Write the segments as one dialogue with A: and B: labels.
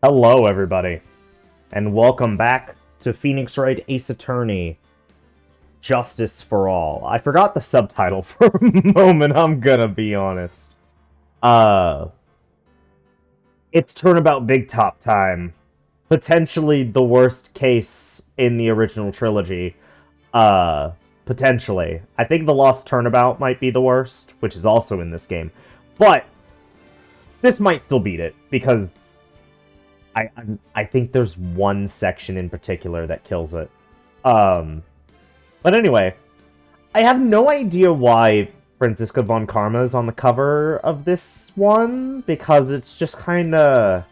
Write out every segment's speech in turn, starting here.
A: Hello, everybody, and welcome back to Phoenix Wright Ace Attorney, Justice for All. I forgot the subtitle for a moment, I'm gonna be honest. Uh, it's Turnabout Big Top time. Potentially the worst case in the original trilogy. Potentially. I think the Lost Turnabout might be the worst, which is also in this game. But, this might still beat it, because I think there's one section in particular that kills it. But anyway, I have no idea why Franziska von Karma is on the cover of this one, because it's just kinda...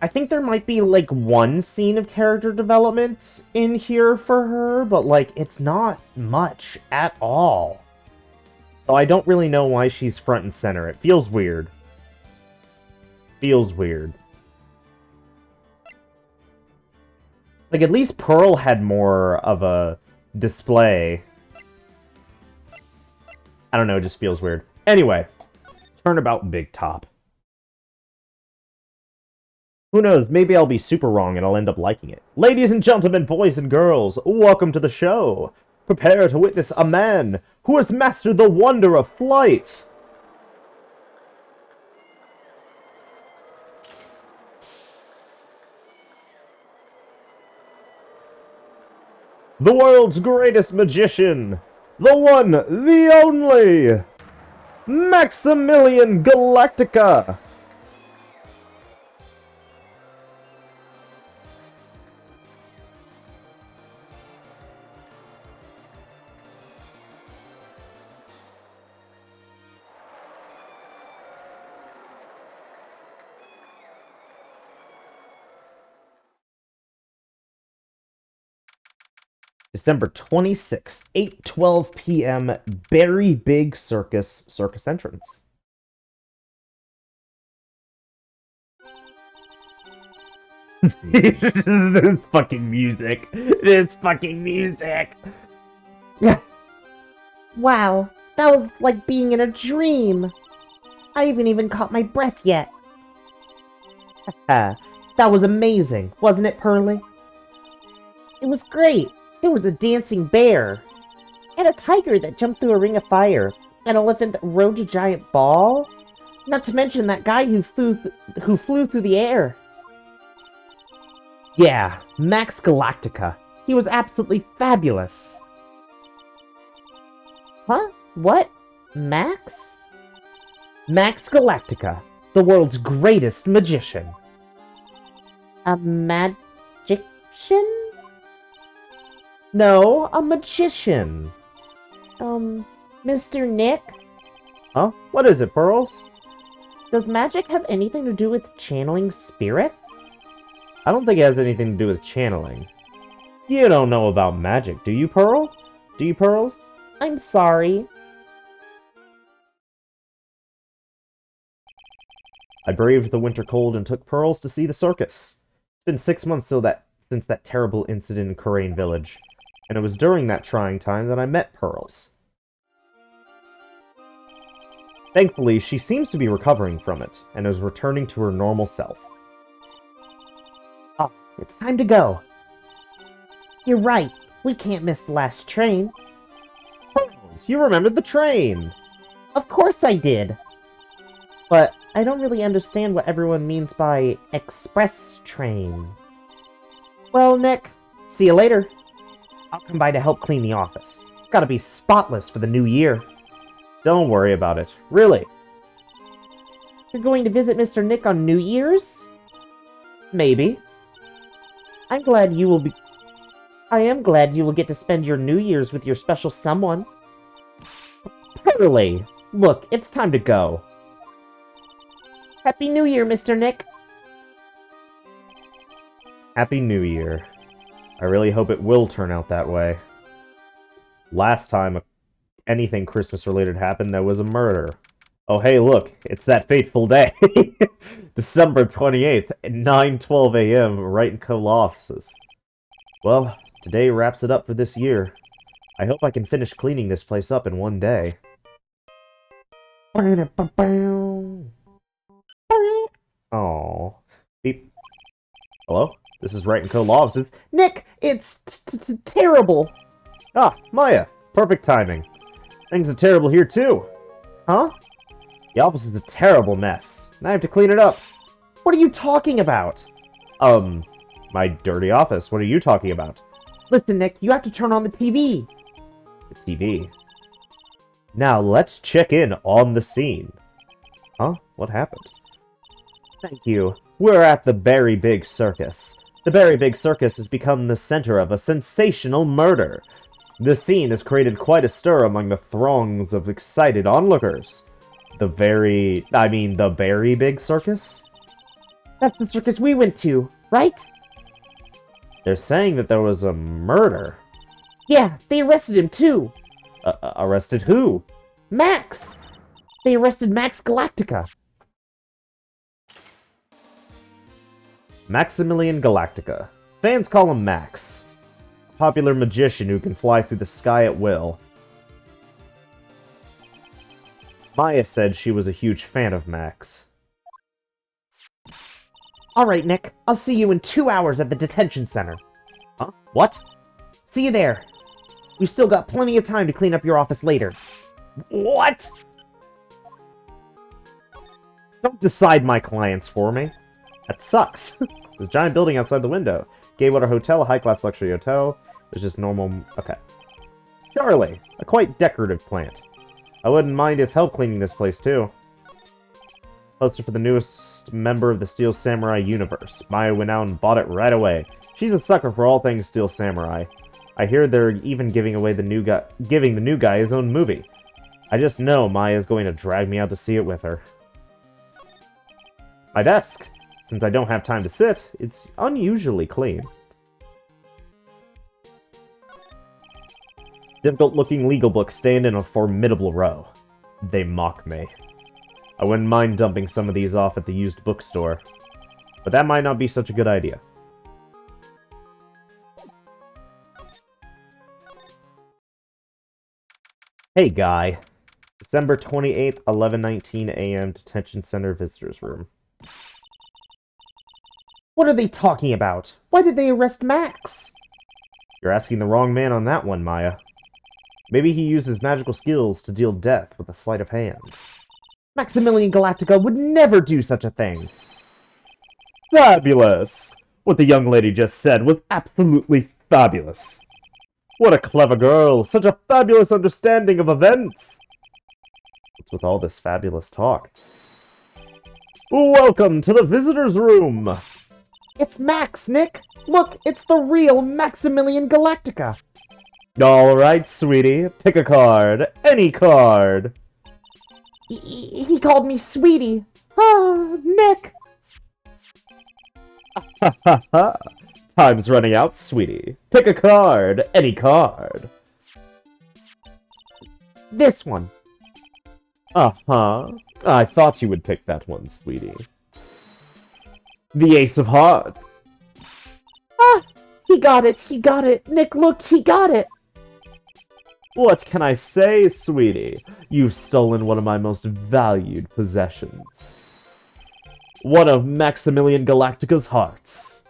A: I think there might be, like, one scene of character development in here for her, but, like, it's not much at all. So I don't really know why she's front and center. It feels weird. Feels weird. Like, at least Pearl had more of a display. I don't know, it just feels weird. Anyway, Turnabout Big Top. Who knows, maybe I'll be super wrong and I'll end up liking it. Ladies and gentlemen, boys and girls, welcome to the show. Prepare to witness a man who has mastered the wonder of flight. The world's greatest magician. The one, the only. Maximilian Galactica. December 26th, 8:12 p.m., Berry Big Circus entrance. It's fucking music. It's fucking music.
B: Wow, that was like being in a dream. I haven't even caught my breath yet. That was amazing, wasn't it, Pearly? It was great. There was a dancing bear, and a tiger that jumped through a ring of fire, an elephant that rode a giant ball, not to mention that guy who flew through the air.
A: Yeah, Max Galactica. He was absolutely fabulous.
B: Huh? What? Max?
A: Max Galactica, the world's greatest magician.
B: A magician?
A: No, a magician.
B: Mr. Nick?
A: Huh? What is it, Pearls?
B: Does magic have anything to do with channeling spirits?
A: I don't think it has anything to do with channeling. You don't know about magic, do you, Pearl? Do you, Pearls?
B: I'm sorry.
A: I braved the winter cold and took Pearls to see the circus. It's been 6 months since that terrible incident in Corain Village, and it was during that trying time that I met Pearls. Thankfully, she seems to be recovering from it, and is returning to her normal self.
B: Oh, it's time to go. You're right. We can't miss the last train.
A: Pearls, you remembered the train!
B: Of course I did. But I don't really understand what everyone means by express train.
A: Well, Nick, see you later. I'll come by to help clean the office. It's gotta be spotless for the new year. Don't worry about it. Really.
B: You're going to visit Mr. Nick on New Year's?
A: Maybe.
B: I am glad you will get to spend your New Year's with your special someone.
A: Pearly! Look, it's time to go.
B: Happy New Year, Mr. Nick.
A: Happy New Year. I really hope it will turn out that way. Last time anything Christmas-related happened, there was a murder. Oh, hey, look, it's that fateful day. December 28th, at 9:12 a.m., Wright & Co. law offices. Well, today wraps it up for this year. I hope I can finish cleaning this place up in one day. Oh, Oh. Beep. Hello? This is Wright & Co. Law Offices.
B: Nick, it's terrible.
A: Ah, Maya. Perfect timing. Things are terrible here, too.
B: Huh?
A: The office is a terrible mess. And I have to clean it up.
B: What are you talking about?
A: My dirty office. What are you talking about?
B: Listen, Nick, you have to turn on the TV.
A: The TV. Now, let's check in on the scene. Huh? What happened? Thank you. We're at the Very Big Circus. The Very Big Circus has become the center of a sensational murder. The scene has created quite a stir among the throngs of excited onlookers. The Very Big Circus?
B: That's the circus we went to, right?
A: They're saying that there was a murder.
B: Yeah, they arrested him too.
A: Arrested who?
B: Max! They arrested Max Galactica.
A: Maximilian Galactica. Fans call him Max. A popular magician who can fly through the sky at will. Maya said she was a huge fan of Max.
B: Alright, Nick. I'll see you in 2 hours at the detention center.
A: Huh? What?
B: See you there. We've still got plenty of time to clean up your office later.
A: What? Don't decide my clients for me. That sucks. There's a giant building outside the window. Gaywater Hotel, a high-class luxury hotel. There's just normal... Okay. Charlie, a quite decorative plant. I wouldn't mind his help cleaning this place, too. Poster for the newest member of the Steel Samurai universe. Maya went out and bought it right away. She's a sucker for all things Steel Samurai. I hear they're even giving the new guy his own movie. I just know Maya's going to drag me out to see it with her. My desk. Since I don't have time to sit, it's unusually clean. Difficult-looking legal books stand in a formidable row. They mock me. I wouldn't mind dumping some of these off at the used bookstore, but that might not be such a good idea. Hey, guy. December 28th, 11:19 a.m. Detention Center Visitors Room.
B: What are they talking about? Why did they arrest Max?
A: You're asking the wrong man on that one, Maya. Maybe he used his magical skills to deal death with a sleight of hand.
B: Maximilian Galactica would never do such a thing.
A: Fabulous! What the young lady just said was absolutely fabulous. What a clever girl! Such a fabulous understanding of events! What's with all this fabulous talk? Welcome to the visitor's room!
B: It's Max, Nick! Look, it's the real Maximilian Galactica!
A: Alright, sweetie. Pick a card. Any card.
B: He called me sweetie. Oh, Nick!
A: Ha ha ha! Time's running out, sweetie. Pick a card. Any card.
B: This one.
A: Uh-huh. I thought you would pick that one, sweetie. The Ace of Hearts.
B: Ah! He got it! Nick, look, he got it!
A: What can I say, sweetie? You've stolen one of my most valued possessions. One of Maximilian Galactica's hearts.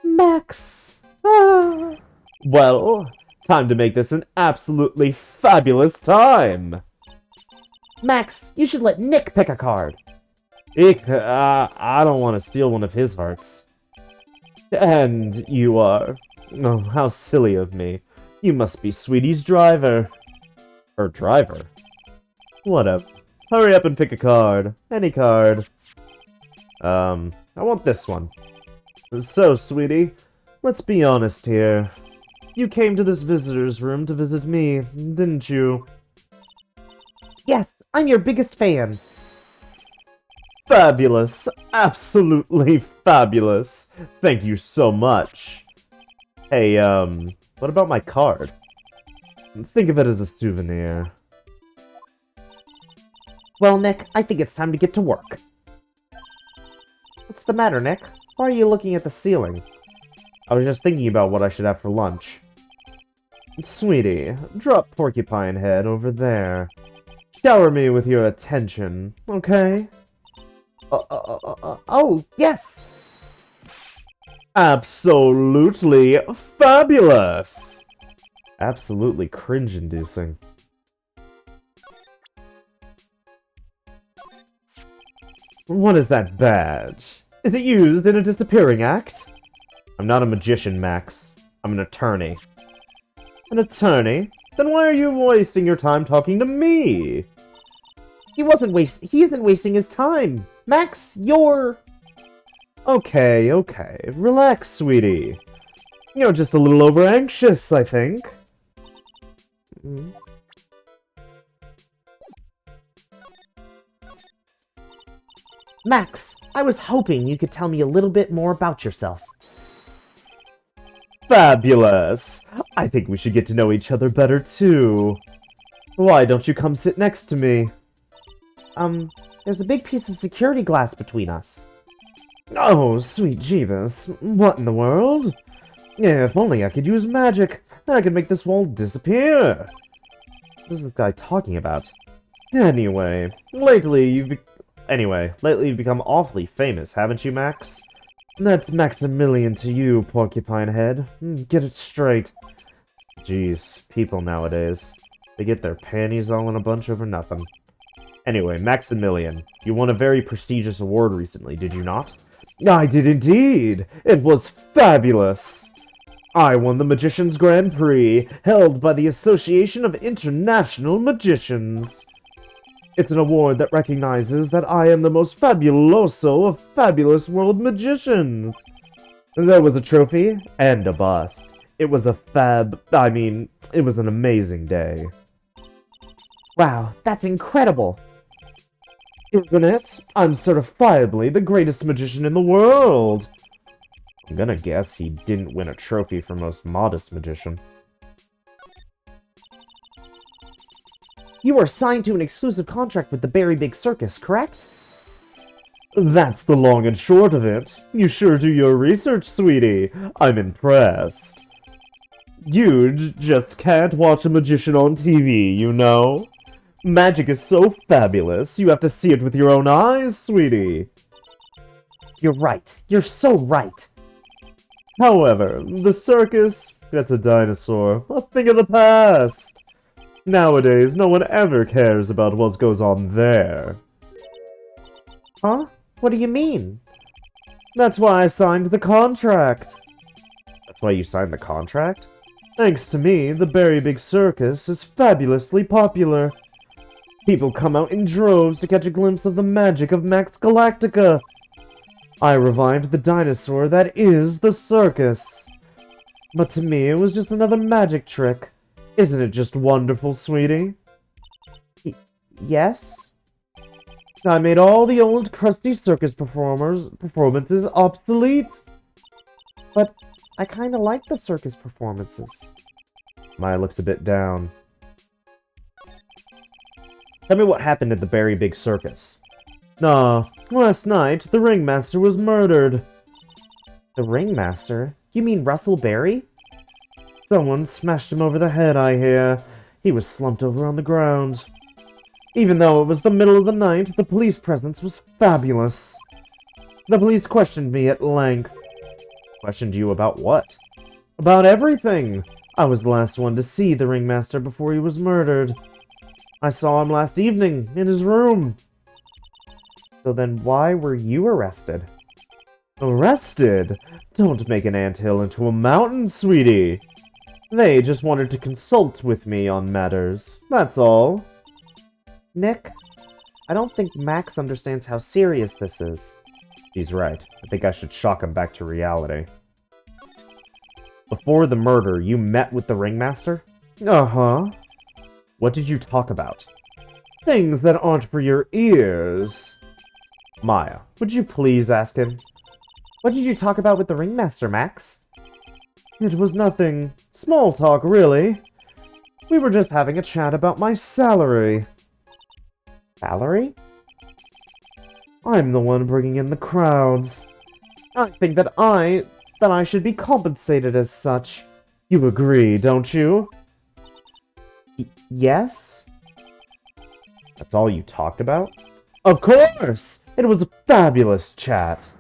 B: Max. Ah.
A: Well, time to make this an absolutely fabulous time.
B: Max, you should let Nick pick a card.
A: I don't want to steal one of his hearts. And you are. Oh, how silly of me. You must be Sweetie's driver. Or driver. Whatever. Hurry up and pick a card. Any card. I want this one. So, Sweetie, let's be honest here. You came to this visitor's room to visit me, didn't you?
B: Yes, I'm your biggest fan.
A: Fabulous. Absolutely fabulous. Thank you so much. Hey, what about my card? Think of it as a souvenir.
B: Well, Nick, I think it's time to get to work. What's the matter, Nick? Why are you looking at the ceiling?
A: I was just thinking about what I should have for lunch. Sweetie, drop Porcupine Head over there. Shower me with your attention, okay?
B: Oh, yes!
A: Absolutely fabulous! Absolutely cringe-inducing. What is that badge? Is it used in a disappearing act? I'm not a magician, Max. I'm an attorney. An attorney? Then why are you wasting your time talking to me?
B: He isn't wasting his time. Max, you're...
A: Okay, okay. Relax, sweetie. You're just a little over-anxious, I think.
B: Max, I was hoping you could tell me a little bit more about yourself.
A: Fabulous! I think we should get to know each other better, too. Why don't you come sit next to me?
B: There's a big piece of security glass between us.
A: Oh, sweet Jeebus. What in the world? If only I could use magic, then I could make this wall disappear. What is this guy talking about? Anyway, lately you've become awfully famous, haven't you, Max? That's Maximilian to you, Porcupine Head. Get it straight. Jeez, people nowadays. They get their panties all in a bunch over nothing. Anyway, Maximilian, you won a very prestigious award recently, did you not? I did indeed! It was fabulous! I won the Magician's Grand Prix, held by the Association of International Magicians. It's an award that recognizes that I am the most fabuloso of fabulous world magicians. There was a trophy and a bust. It was it was an amazing day.
B: Wow, that's incredible.
A: Isn't it? I'm certifiably the greatest magician in the world. I'm gonna guess he didn't win a trophy for most modest magician.
B: You were signed to an exclusive contract with the Berry Big Circus, correct?
A: That's the long and short of it. You sure do your research, sweetie. I'm impressed. You just can't watch a magician on TV, you know? Magic is so fabulous, you have to see it with your own eyes, sweetie.
B: You're right. You're so right.
A: However, the circus, that's a dinosaur, a thing of the past. Nowadays, no one ever cares about what goes on there.
B: Huh? What do you mean?
A: That's why I signed the contract. That's why you signed the contract? Thanks to me, the Berry Big Circus is fabulously popular. People come out in droves to catch a glimpse of the magic of Max Galactica. I revived the dinosaur that is the circus. But to me, it was just another magic trick. Isn't it just wonderful, sweetie?
B: Yes?
A: I made all the old crusty circus performances obsolete.
B: But I kinda like the circus performances.
A: Maya looks a bit down. Tell me what happened at the Berry Big Circus. Last night, the ringmaster was murdered.
B: The ringmaster? You mean Russell Berry?
A: Someone smashed him over the head, I hear. He was slumped over on the ground. Even though it was the middle of the night, the police presence was fabulous. The police questioned me at length. Questioned you about what? About everything. I was the last one to see the ringmaster before he was murdered. I saw him last evening, in his room.
B: So then why were you arrested?
A: Arrested? Don't make an anthill into a mountain, sweetie. They just wanted to consult with me on matters, that's all.
B: Nick, I don't think Max understands how serious this is.
A: He's right. I think I should shock him back to reality. Before the murder, you met with the ringmaster? Uh-huh. What did you talk about? Things that aren't for your ears. Maya, would you please ask him?
B: What did you talk about with the ringmaster, Max?
A: It was nothing. Small talk, really. We were just having a chat about my salary.
B: Salary?
A: I'm the one bringing in the crowds. I think that I should be compensated as such. You agree, don't you?
B: Yes?
A: That's all you talked about? Of course! It was a fabulous chat.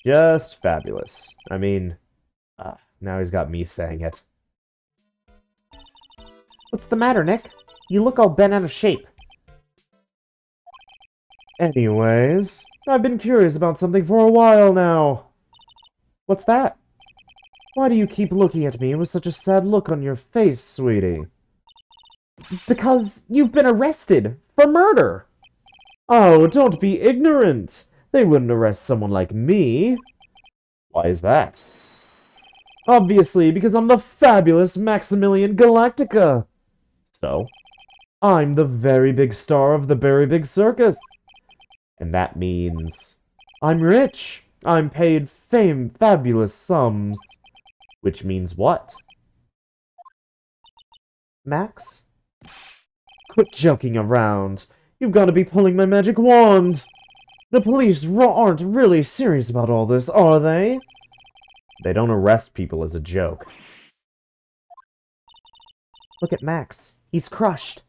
A: Just fabulous. I mean, now he's got me saying it.
B: What's the matter, Nick? You look all bent out of shape.
A: Anyways, I've been curious about something for a while now.
B: What's that?
A: Why do you keep looking at me with such a sad look on your face, sweetie?
B: Because you've been arrested for murder.
A: Oh, don't be ignorant. They wouldn't arrest someone like me. Why is that? Obviously, because I'm the fabulous Maximilian Galactica. So, I'm the very big star of the very big circus. And that means I'm rich. I'm paid fabulous sums. Which means what?
B: Max?
A: Quit joking around. You've got to be pulling my magic wand. The police aren't really serious about all this, are they? They don't arrest people as a joke.
B: Look at Max. He's crushed.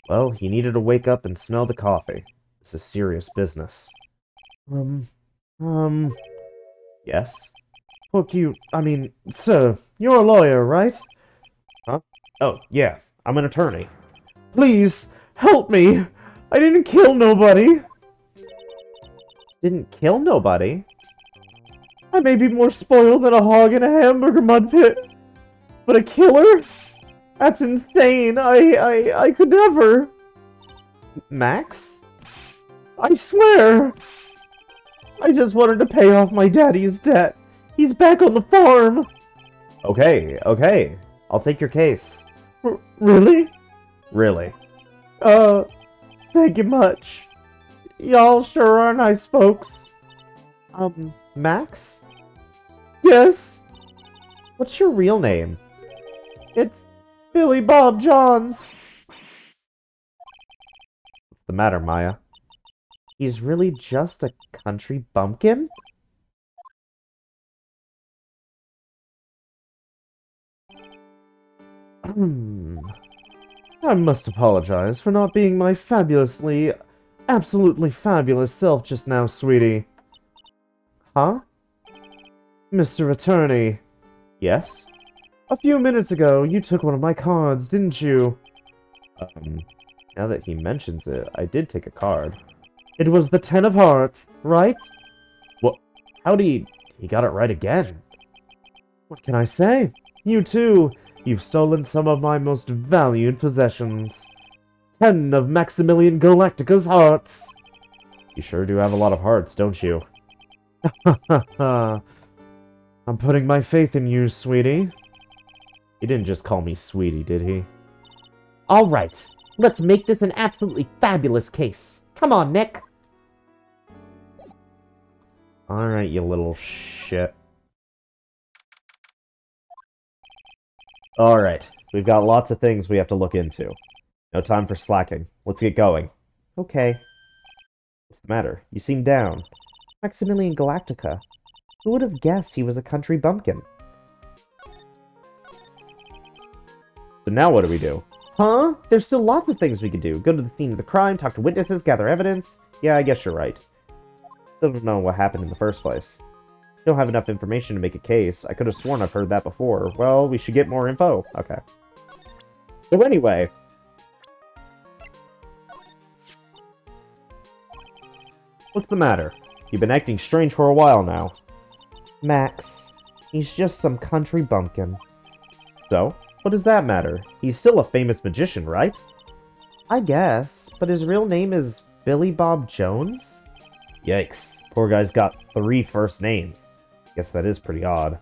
A: Well, he needed to wake up and smell the coffee. This is serious business. Yes? Look, sir, you're a lawyer, right? Huh? Oh, yeah, I'm an attorney. Please, help me! I didn't kill nobody!
B: Didn't kill nobody?
A: I may be more spoiled than a hog in a hamburger mud pit, but a killer? That's insane! I could never!
B: Max?
A: I swear! I just wanted to pay off my daddy's debt. He's back on the farm! Okay. I'll take your case. Really? Really. Thank you much. Y'all sure are nice folks.
B: Max?
A: Yes?
B: What's your real name?
A: It's Billy Bob Johns. What's the matter, Maya?
B: He's really just a country bumpkin?
A: I must apologize for not being my absolutely fabulous self just now, sweetie.
B: Huh?
A: Mr. Attorney. Yes? A few minutes ago, you took one of my cards, didn't you? Now that he mentions it, I did take a card. It was the 10 of hearts, right? What? How'd he got it right again? What can I say? You too. You've stolen some of my most valued possessions. 10 of Maximilian Galactica's hearts. You sure do have a lot of hearts, don't you? I'm putting my faith in you, sweetie. He didn't just call me sweetie, did he?
B: Alright, let's make this an absolutely fabulous case. Come on, Nick.
A: Alright, you little shit. Alright, we've got lots of things we have to look into. No time for slacking. Let's get going.
B: Okay.
A: What's the matter? You seem down.
B: Maximilian Galactica. Who would have guessed he was a country bumpkin?
A: So now what do we do?
B: Huh? There's still lots of things we could do. Go to the scene of the crime, talk to witnesses, gather evidence.
A: Yeah, I guess you're right. Still don't know what happened in the first place. Don't have enough information to make a case. I could have sworn I've heard that before. Well, we should get more info. Okay. So anyway. What's the matter? You've been acting strange for a while now.
B: Max. He's just some country bumpkin.
A: So? What does that matter? He's still a famous magician, right?
B: I guess, but his real name is Billy Bob Jones?
A: Yikes. Poor guy's got 3 first names. Guess that is pretty odd.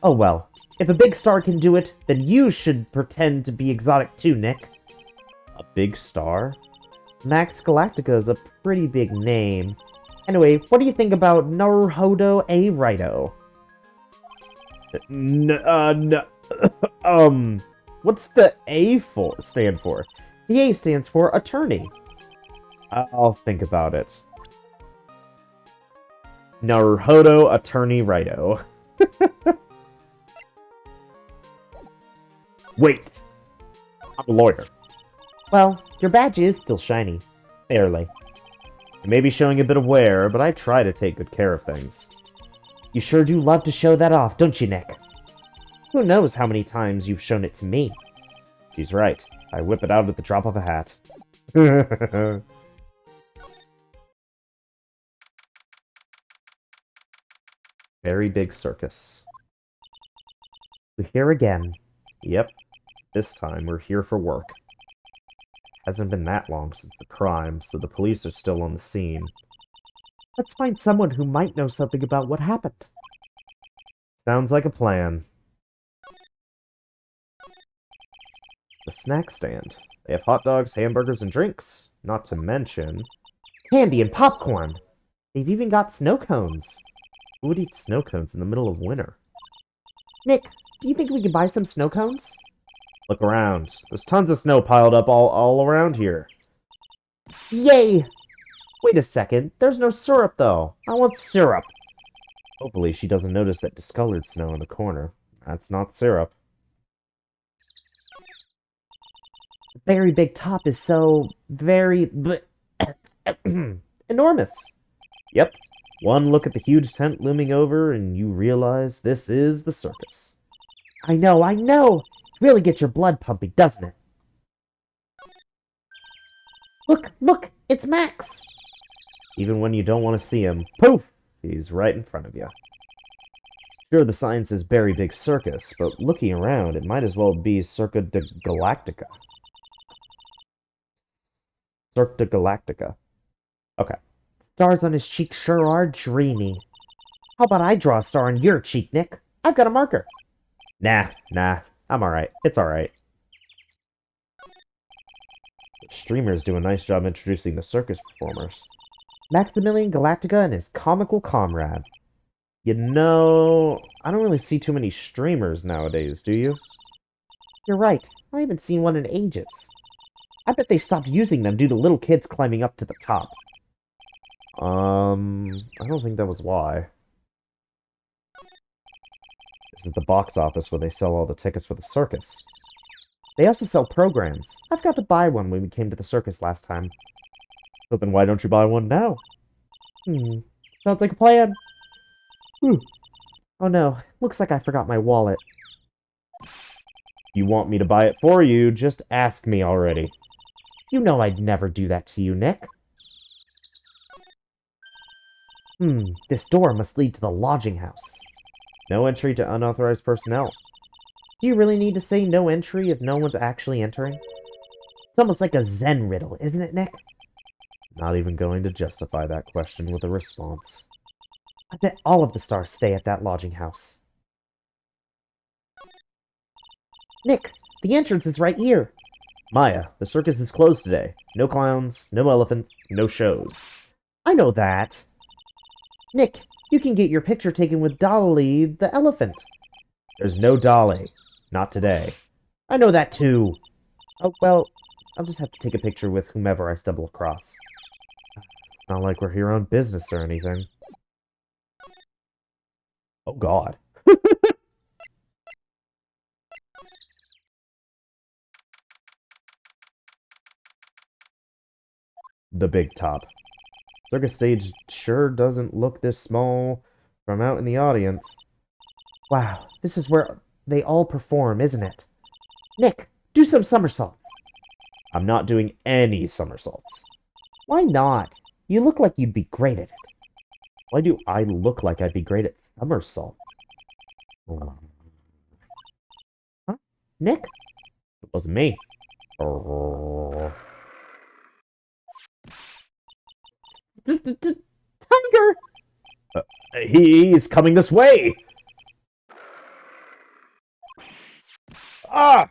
B: Oh well. If a big star can do it, then you should pretend to be exotic too, Nick.
A: A big star?
B: Max Galactica is a pretty big name. Anyway, what do you think about Naruhodo A. Righto?
A: What's the A stand for?
B: The A stands for attorney.
A: I'll think about it. Naruhodo Attorney Righto. Wait! I'm a lawyer.
B: Well, your badge is still shiny. Barely.
A: It may be showing a bit of wear, but I try to take good care of things.
B: You sure do love to show that off, don't you, Nick? Who knows how many times you've shown it to me?
A: She's right. I whip it out at the drop of a hat. Very big circus.
B: We're here again.
A: Yep. This time we're here for work. Hasn't been that long since the crime, so the police are still on the scene.
B: Let's find someone who might know something about what happened.
A: Sounds like a plan. The snack stand. They have hot dogs, hamburgers, and drinks. Not to mention...
B: Candy and popcorn! They've even got snow cones.
A: Who would eat snow cones in the middle of winter?
B: Nick, do you think we can buy some snow cones?
A: Look around. There's tons of snow piled up all around here.
B: Yay! Wait a second. There's no syrup, though. I want syrup.
A: Hopefully she doesn't notice that discolored snow in the corner. That's not syrup.
B: The very big top is so very enormous.
A: Yep. One look at the huge tent looming over and you realize this is the circus.
B: I know, I know! Really gets your blood pumping, doesn't it? Look, look! It's Max!
A: Even when you don't want to see him, poof! He's right in front of you. Sure, the sign says Very Big Circus, but looking around, it might as well be Circa de Galactica. Cirque de Galactica. Okay.
B: Stars on his cheek sure are dreamy. How about I draw a star on your cheek, Nick? I've got a marker.
A: Nah. I'm alright. It's alright. The streamers do a nice job introducing the circus performers.
B: Maximilian Galactica and his comical comrade.
A: You know, I don't really see too many streamers nowadays, do you?
B: You're right. I haven't seen one in ages. I bet they stopped using them due to little kids climbing up to the top.
A: I don't think that was why. This is the box office where they sell all the tickets for the circus.
B: They also sell programs. I forgot to buy one when we came to the circus last time.
A: So then why don't you buy one now?
B: Sounds like a plan. Oh no, looks like I forgot my wallet.
A: You want me to buy it for you, just ask me already.
B: You know I'd never do that to you, Nick. This door must lead to the lodging house.
A: No entry to unauthorized personnel.
B: Do you really need to say no entry if no one's actually entering? It's almost like a Zen riddle, isn't it, Nick?
A: Not even going to justify that question with a response.
B: I bet all of the stars stay at that lodging house. Nick, the entrance is right here.
A: Maya, the circus is closed today. No clowns, no elephants, no shows.
B: I know that. Nick, you can get your picture taken with Dolly the elephant.
A: There's no Dolly. Not today.
B: I know that too. Oh, well, I'll just have to take a picture with whomever I stumble across.
A: It's not like we're here on business or anything. Oh, God. The big top. Circus stage sure doesn't look this small from out in the audience.
B: Wow, this is where they all perform, isn't it? Nick, do some somersaults.
A: I'm not doing any somersaults.
B: Why not? You look like you'd be great at it.
A: Why do I look like I'd be great at somersaults?
B: Huh? Nick?
A: It wasn't me.
B: Tiger!
A: He's coming this way! Ah!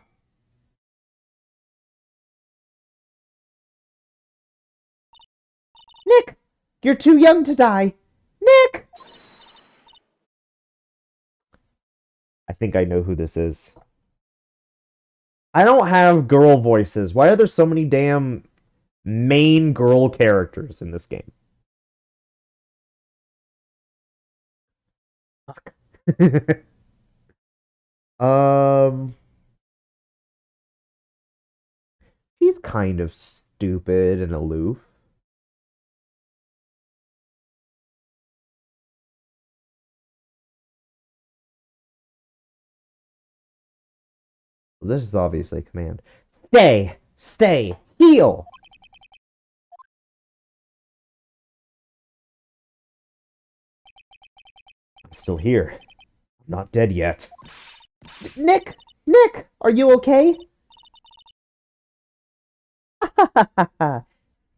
B: Nick! You're too young to die! Nick!
A: I think I know who this is. I don't have girl voices. Why are there so many damn main girl characters in this game?
B: Fuck.
A: Um, He's kind of stupid and aloof. This is obviously a command. Stay! Stay! Heal! I'm still here. I'm not dead yet.
B: Nick! Nick! Are you okay?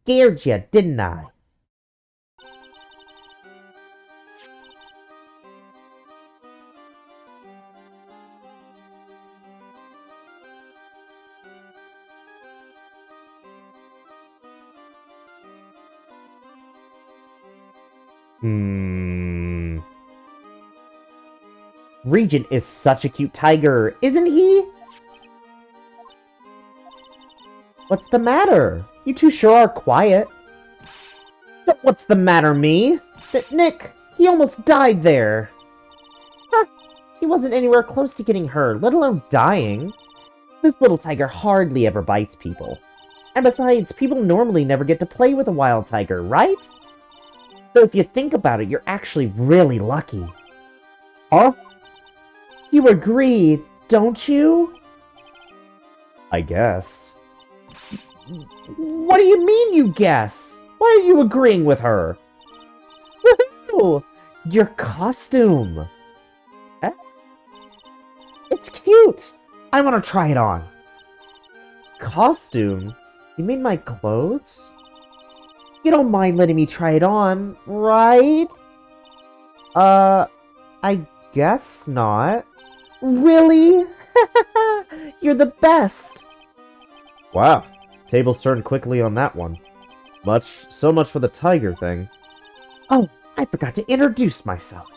B: Scared you, didn't I? Regent is such a cute tiger, isn't he? What's the matter? You two sure are quiet. What's the matter, me? Nick, he almost died there. Huh, he wasn't anywhere close to getting hurt, let alone dying. This little tiger hardly ever bites people. And besides, people normally never get to play with a wild tiger, right? So if you think about it, you're actually really lucky. Huh? You agree, don't you?
A: I guess.
B: What do you mean, you guess? Why are you agreeing with her? Woohoo! Your costume! Eh? It's cute! I want to try it on. Costume? You mean my clothes? You don't mind letting me try it on, right? I guess not. Really? You're the best!
A: Wow. Tables turned quickly on that one. So much for the tiger thing.
B: Oh, I forgot to introduce myself.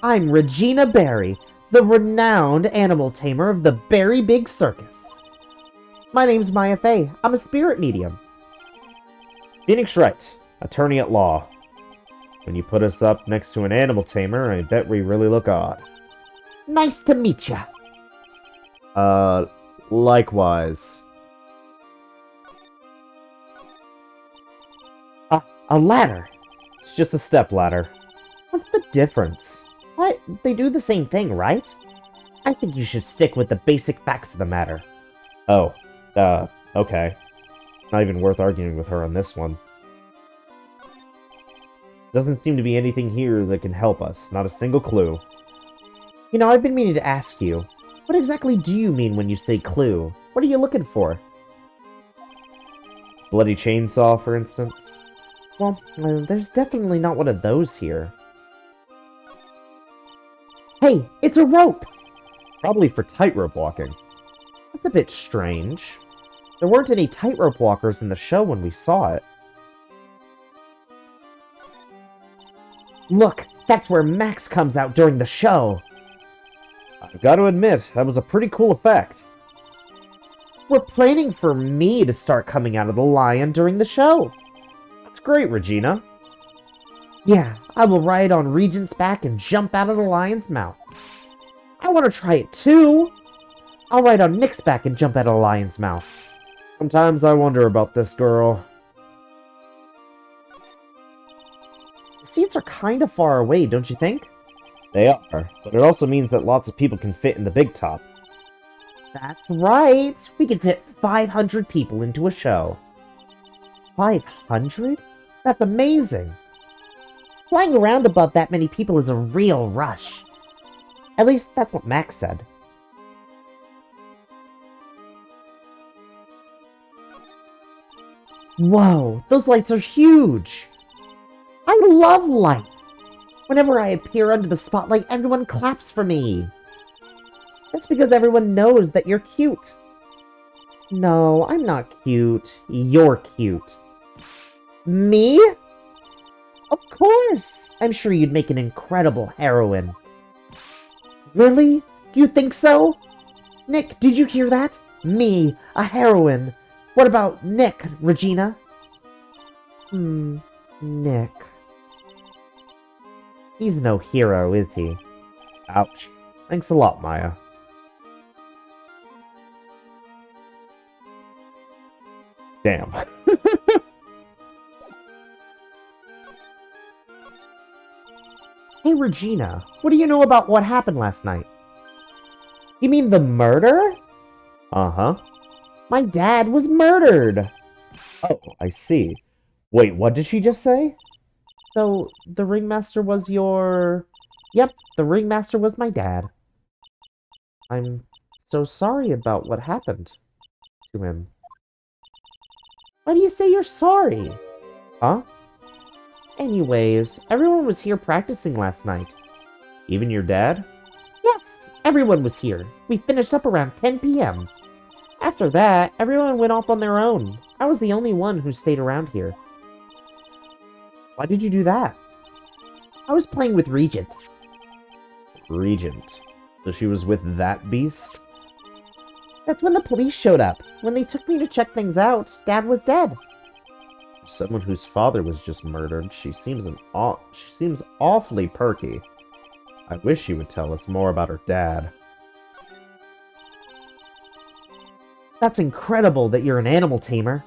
B: I'm Regina Berry, the renowned animal tamer of the Berry Big Circus. My name's Maya Fey. I'm a spirit medium.
A: Phoenix Wright, attorney at law. When you put us up next to an animal tamer, I bet we really look odd.
B: Nice to meet ya.
A: Likewise.
B: A ladder.
A: It's just a step ladder.
B: What's the difference? What? They do the same thing, right? I think you should stick with the basic facts of the matter.
A: Oh, okay. Not even worth arguing with her on this one. Doesn't seem to be anything here that can help us. Not a single clue.
B: You know, I've been meaning to ask you. What exactly do you mean when you say clue? What are you looking for?
A: Bloody chainsaw, for instance?
B: Well, there's definitely not one of those here. Hey, it's a rope!
A: Probably for tightrope walking.
B: That's a bit strange. There weren't any tightrope walkers in the show when we saw it. Look, that's where Max comes out during the show.
A: I've got to admit, that was a pretty cool effect.
B: We're planning for me to start coming out of the lion during the show.
A: That's great, Regina.
B: Yeah, I will ride on Regent's back and jump out of the lion's mouth. I want to try it too. I'll ride on Nick's back and jump out of the lion's mouth.
A: Sometimes I wonder about this girl.
B: The seats are kind of far away, don't you think?
A: They are, but it also means that lots of people can fit in the big top.
B: That's right. We can fit 500 people into a show. 500? That's amazing. Flying around above that many people is a real rush. At least that's what Max said. Whoa, those lights are huge! I love lights! Whenever I appear under the spotlight, everyone claps for me. That's because everyone knows that you're cute. No, I'm not cute. You're cute. Me? Of course! I'm sure you'd make an incredible heroine. Really? You think so? Nick, did you hear that? Me, a heroine. What about Nick, Regina? Nick. He's no hero, is he?
A: Ouch. Thanks a lot, Maya. Damn.
B: Hey, Regina, what do you know about what happened last night? You mean the murder?
A: Uh-huh.
B: My dad was murdered!
A: Oh, I see. Wait, what did she just say?
B: So, the ringmaster was your... Yep, the ringmaster was my dad. I'm so sorry about what happened to him. Why do you say you're sorry?
A: Huh?
B: Anyways, everyone was here practicing last night.
A: Even your dad?
B: Yes, everyone was here. We finished up around 10 p.m. After that, everyone went off on their own. I was the only one who stayed around here.
A: Why did you do that?
B: I was playing with Regent.
A: Regent. So she was with that beast?
B: That's when the police showed up. When they took me to check things out, Dad was dead.
A: Someone whose father was just murdered. She seems awfully perky. I wish she would tell us more about her dad.
B: That's incredible that you're an animal tamer.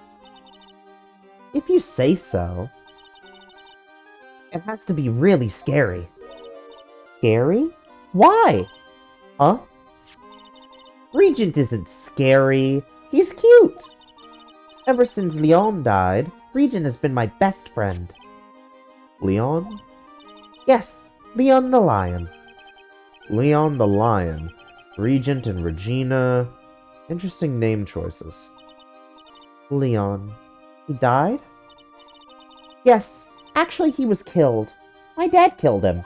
B: If you say so. It has to be really scary. Scary? Why? Huh? Regent isn't scary. He's cute. Ever since Leon died, Regent has been my best friend.
A: Leon?
B: Yes, Leon the lion.
A: Leon the lion. Regent and Regina. Interesting name choices.
B: Leon. He died? Yes, actually he was killed. My dad killed him.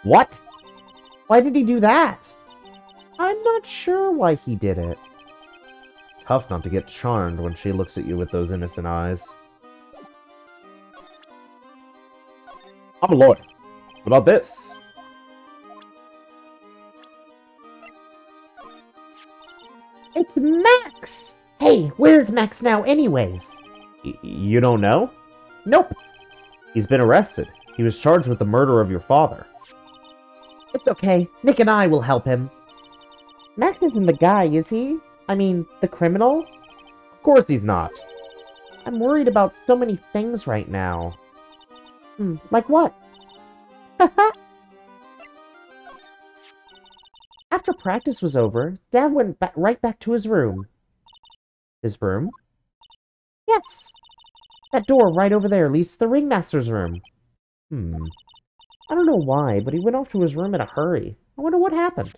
A: What?
B: Why did he do that? I'm not sure why he did it.
A: Tough not to get charmed when she looks at you with those innocent eyes. I'm a lawyer. What about this?
B: It's Max! Hey, where's Max now anyways?
A: You don't know?
B: Nope.
A: He's been arrested. He was charged with the murder of your father.
B: It's okay. Nick and I will help him. Max isn't the guy, is he? I mean, the criminal?
A: Of course he's not.
B: I'm worried about so many things right now. Like what? After practice was over, Dad went right back to his room.
A: His room?
B: Yes. That door right over there leads to the ringmaster's room. I don't know why, but he went off to his room in a hurry. I wonder what happened.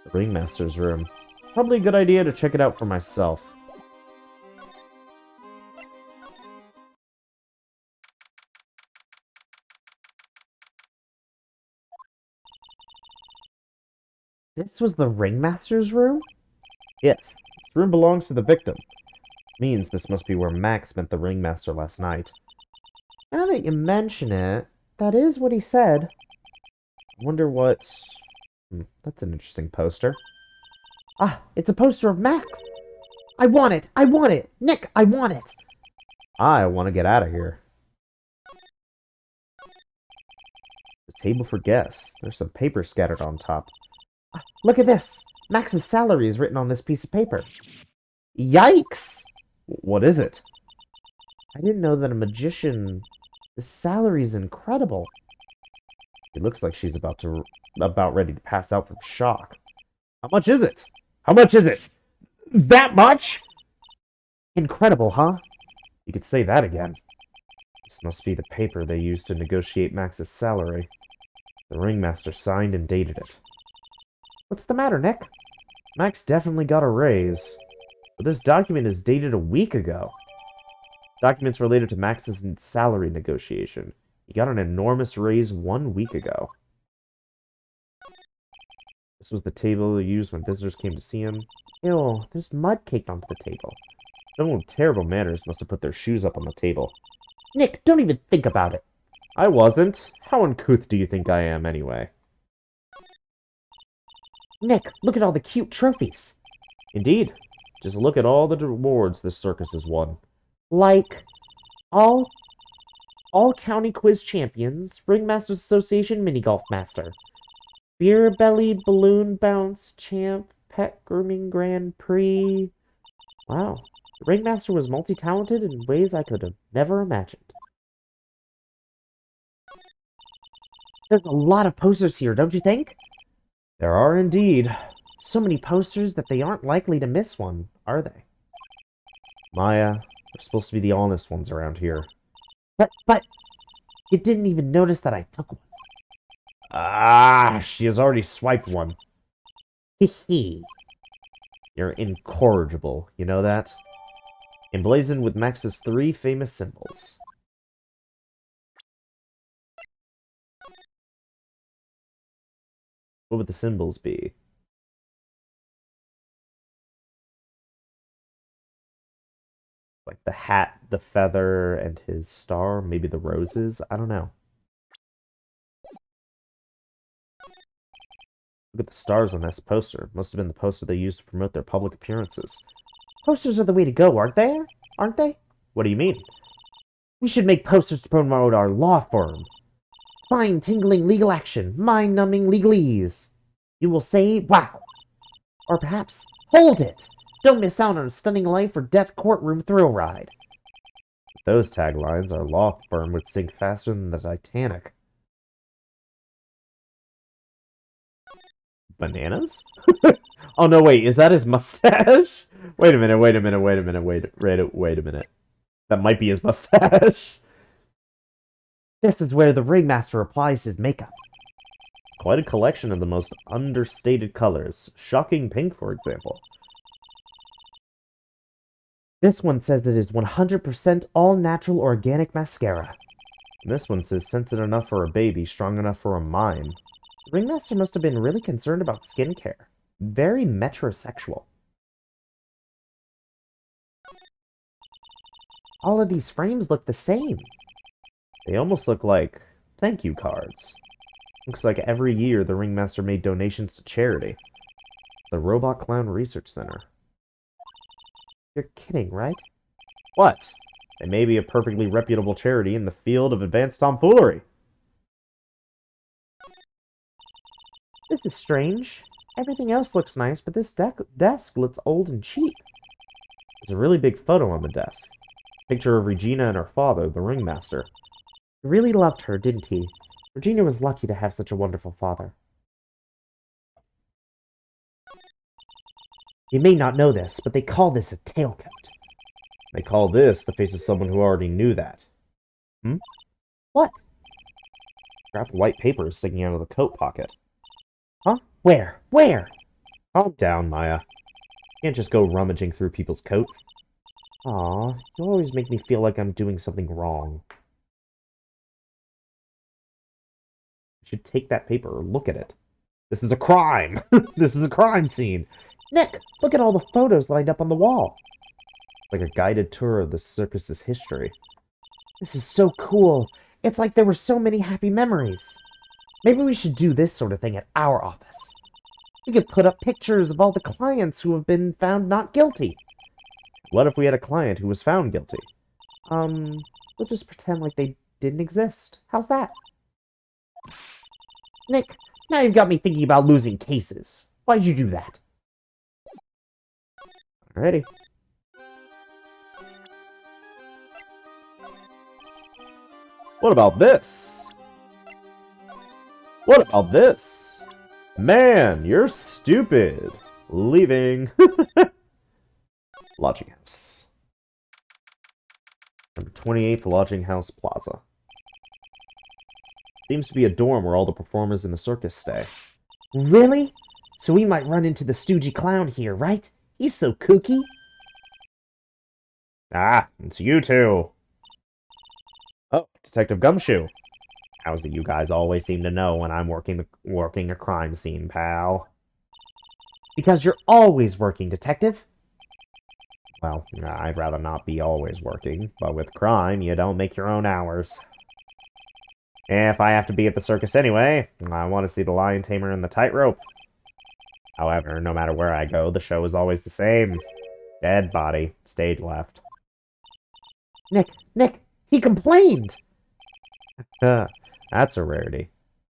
A: The ringmaster's room. Probably a good idea to check it out for myself.
B: This was the ringmaster's room?
A: Yes, this room belongs to the victim. Means this must be where Max met the ringmaster last night.
B: Now that you mention it, that is what he said.
A: I wonder what... that's an interesting poster.
B: Ah, it's a poster of Max. I want it! I want it! Nick, I want it!
A: I want to get out of here. The table for guests. There's some paper scattered on top.
B: Ah, look at this! Max's salary is written on this piece of paper. Yikes!
A: What is it?
B: I didn't know that a magician... The salary is incredible.
A: It looks like she's about ready to pass out from shock. How much is it? How much is it? That much?
B: Incredible, huh?
A: You could say that again. This must be the paper they used to negotiate Max's salary. The ringmaster signed and dated it.
B: What's the matter, Nick?
A: Max definitely got a raise. But this document is dated a week ago. Documents related to Max's salary negotiation. He got an enormous raise 1 week ago. This was the table used when visitors came to see him.
B: Ew, there's mud caked onto the table.
A: Someone with terrible manners must have put their shoes up on the table.
B: Nick, don't even think about it.
A: I wasn't. How uncouth do you think I am, anyway?
B: Nick, look at all the cute trophies.
A: Indeed. Just look at all the rewards this circus has won.
B: Like, all county quiz champions, Ringmasters Association mini golf master, beer belly balloon bounce champ, pet grooming Grand Prix. Wow, The Ringmaster was multi-talented in ways I could have never imagined. There's a lot of posters here, don't you think?
A: There are indeed.
B: So many posters that they aren't likely to miss one, are they?
A: Maya, we're supposed to be the honest ones around here.
B: But, you didn't even notice that I took one.
A: Ah, she has already swiped one.
B: Hee.
A: You're incorrigible, you know that? Emblazoned with Max's 3 famous symbols. What would the symbols be? Like the hat, the feather, and his star? Maybe the roses? I don't know. Look at the stars on this poster. Must have been the poster they used to promote their public appearances.
B: Posters are the way to go, aren't they? Aren't they?
A: What do you mean?
B: We should make posters to promote our law firm. Spine-tingling legal action, mind-numbing legalese. You will say, wow. Or perhaps, hold it. Don't miss out on a stunning life or death courtroom thrill ride.
A: With those taglines, our law firm would sink faster than the Titanic. Bananas? Oh no, wait, is that his mustache? Wait a minute. That might be his mustache.
B: This is where the Ringmaster applies his makeup.
A: Quite a collection of the most understated colors. Shocking pink, for example.
B: This one says it is 100% all-natural organic mascara.
A: And this one says sensitive enough for a baby, strong enough for a mime.
B: The Ringmaster must have been really concerned about skincare. Very metrosexual. All of these frames look the same.
A: They almost look like thank you cards. Looks like every year the Ringmaster made donations to charity. The Robot Clown Research Center.
B: You're kidding, right?
A: What? They may be a perfectly reputable charity in the field of advanced tomfoolery.
B: This is strange. Everything else looks nice, but this desk looks old and cheap.
A: There's a really big photo on the desk. Picture of Regina and her father, the Ringmaster.
B: He really loved her, didn't he? Regina was lucky to have such a wonderful father. You may not know this, but they call this a tailcoat.
A: They call this the face of someone who already knew that.
B: What?
A: Scrap white paper is sticking out of the coat pocket.
B: Huh? Where? Where?
A: Calm down, Maya. You can't just go rummaging through people's coats.
B: Aw, you always make me feel like I'm doing something wrong.
A: You should take that paper or look at it. This is a crime! This is a crime scene!
B: Nick, look at all the photos lined up on the wall.
A: Like a guided tour of the circus's history.
B: This is so cool. It's like there were so many happy memories. Maybe we should do this sort of thing at our office. We could put up pictures of all the clients who have been found not guilty.
A: What if we had a client who was found guilty?
B: We'll just pretend like they didn't exist. How's that? Nick, now you've got me thinking about losing cases. Why'd you do that?
A: Alrighty. What about this? What about this? Man, you're stupid. Leaving. Lodging house. Number 28th Lodging House Plaza. Seems to be a dorm where all the performers in the circus stay.
B: Really? So we might run into the stoogey clown here, right? He's so kooky.
A: Ah, it's you two. Oh, Detective Gumshoe. How's it you guys always seem to know when I'm working a crime scene, pal?
B: Because you're always working, Detective.
A: Well, I'd rather not be always working, but with crime, you don't make your own hours. If I have to be at the circus anyway, I want to see the lion tamer and the tightrope. However, no matter where I go, the show is always the same. Dead body, stage left.
B: Nick, he complained!
A: That's a rarity.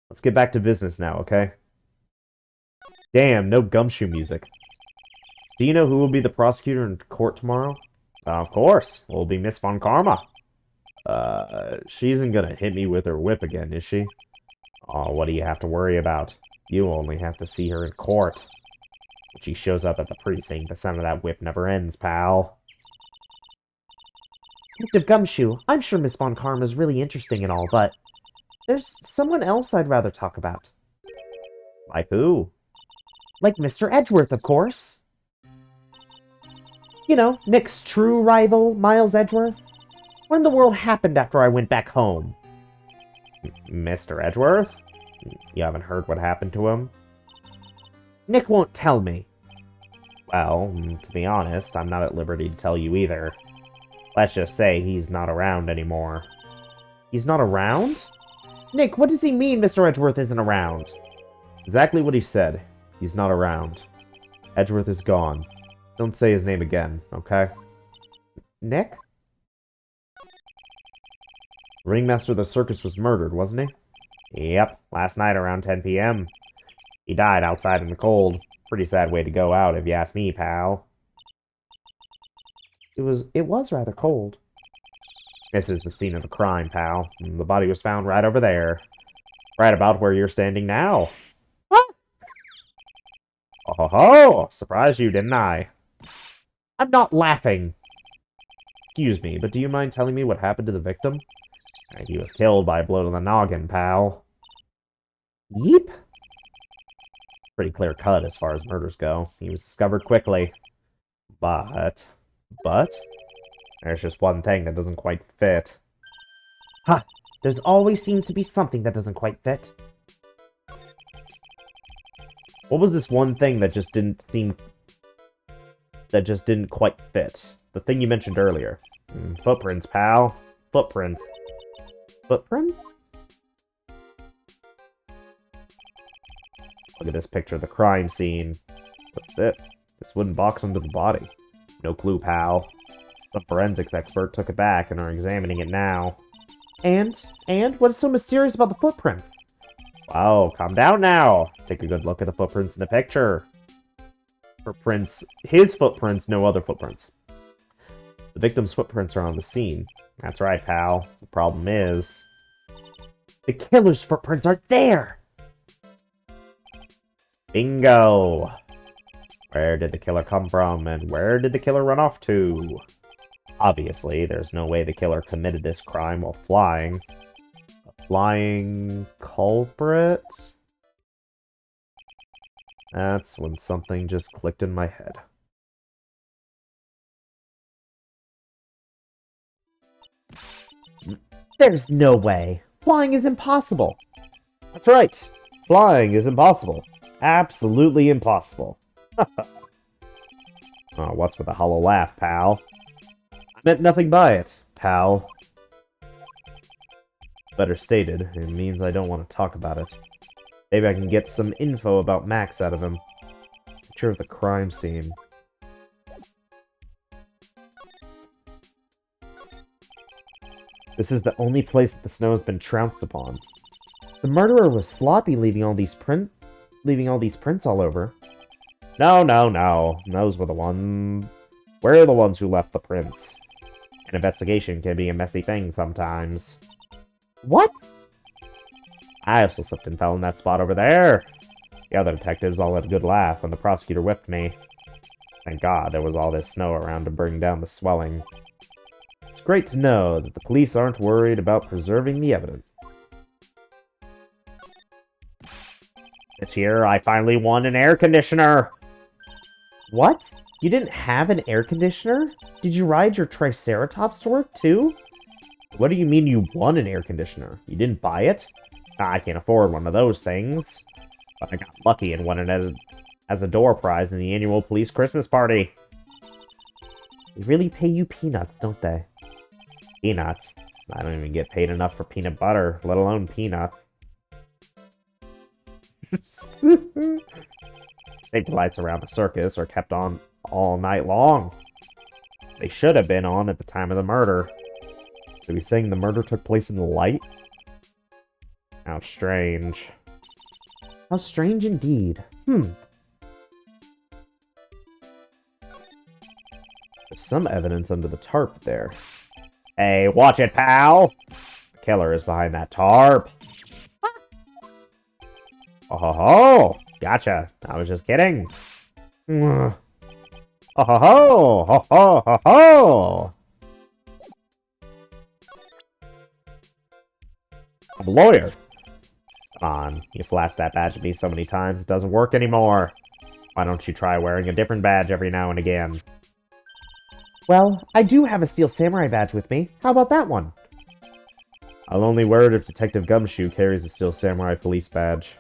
A: Let's get back to business now, okay? Damn, no Gumshoe music. Do you know who will be the prosecutor in court tomorrow? Of course, will be Miss Von Karma. She isn't gonna hit me with her whip again, is she? Oh, what do you have to worry about? You only have to see her in court. When she shows up at the precinct, the sound of that whip never ends, pal.
B: Detective Gumshoe, I'm sure Miss Von Karma is really interesting and all, but there's someone else I'd rather talk about.
A: Like who?
B: Like Mr. Edgeworth, of course. You know, Nick's true rival, Miles Edgeworth. What in the world happened after I went back home?
A: Mr. Edgeworth? You haven't heard what happened to him?
B: Nick won't tell me.
A: Well, to be honest, I'm not at liberty to tell you either. Let's just say he's not around anymore.
B: He's not around? Nick, what does he mean Mr. Edgeworth isn't around?
A: Exactly what he said. He's not around. Edgeworth is gone. Don't say his name again, okay?
B: Nick?
A: Ringmaster of the circus was murdered, wasn't he? Yep, last night around 10 p.m. He died outside in the cold. Pretty sad way to go out, if you ask me, pal.
B: It was rather cold.
A: This is the scene of the crime, pal. The body was found right over there. Right about where you're standing now.
B: Huh?
A: Oh ho ho! Surprised you, didn't I?
B: I'm not laughing.
A: Excuse me, but do you mind telling me what happened to the victim? He was killed by a blow to the noggin, pal.
B: Yeep.
A: Pretty clear cut as far as murders go. He was discovered quickly. But? There's just one thing that doesn't quite fit.
B: Ha! There's always seems to be something that doesn't quite fit.
A: What was this one thing that just didn't quite fit? The thing you mentioned earlier. Footprints, pal. Footprints.
B: Footprint?
A: Look at this picture of the crime scene. What's this? This wooden box under the body. No clue, pal. The forensics expert took it back and are examining it now.
B: And? What is so mysterious about the footprints?
A: Wow, calm down now. Take a good look at the footprints in the picture. Footprints. His footprints, no other footprints. The victim's footprints are on the scene. That's right, pal. The problem is...
B: the killer's footprints aren't there!
A: Bingo! Where did the killer come from, and where did the killer run off to? Obviously, there's no way the killer committed this crime while flying. A flying culprit? That's when something just clicked in my head.
B: There's no way. Flying is impossible.
A: That's right. Flying is impossible. Absolutely impossible. Oh, what's with the hollow laugh, pal? I meant nothing by it, pal. Better stated, it means I don't want to talk about it. Maybe I can get some info about Max out of him. Picture of the crime scene. This is the only place that the snow has been trounced upon.
B: The murderer was sloppy, leaving all these prints all over.
A: No. Those were the ones... We're the ones who left the prints. An investigation can be a messy thing sometimes.
B: What?
A: I also slipped and fell in that spot over there. The other detectives all had a good laugh when the prosecutor whipped me. Thank God there was all this snow around to bring down the swelling. It's great to know that the police aren't worried about preserving the evidence. This year, I finally won an air conditioner!
B: What? You didn't have an air conditioner? Did you ride your Triceratops to work, too?
A: What do you mean you won an air conditioner? You didn't buy it? I can't afford one of those things. But I got lucky and won it as a door prize in the annual police Christmas party.
B: They really pay you peanuts, don't they?
A: Peanuts? I don't even get paid enough for peanut butter, let alone peanuts. Safety lights around the circus are kept on all night long. They should have been on at the time of the murder. So he's saying the murder took place in the light? How strange.
B: How strange indeed.
A: The There's some evidence under the tarp there. Hey, watch it, pal! The killer is behind that tarp. Oh ho ho! Gotcha. I was just kidding. Oh ho ho! Ho ho ho ho! I'm a lawyer. Come on, you flashed that badge at me so many times it doesn't work anymore. Why don't you try wearing a different badge every now and again?
B: Well, I do have a Steel Samurai badge with me. How about that one?
A: I'll only wear it if Detective Gumshoe carries a Steel Samurai police badge.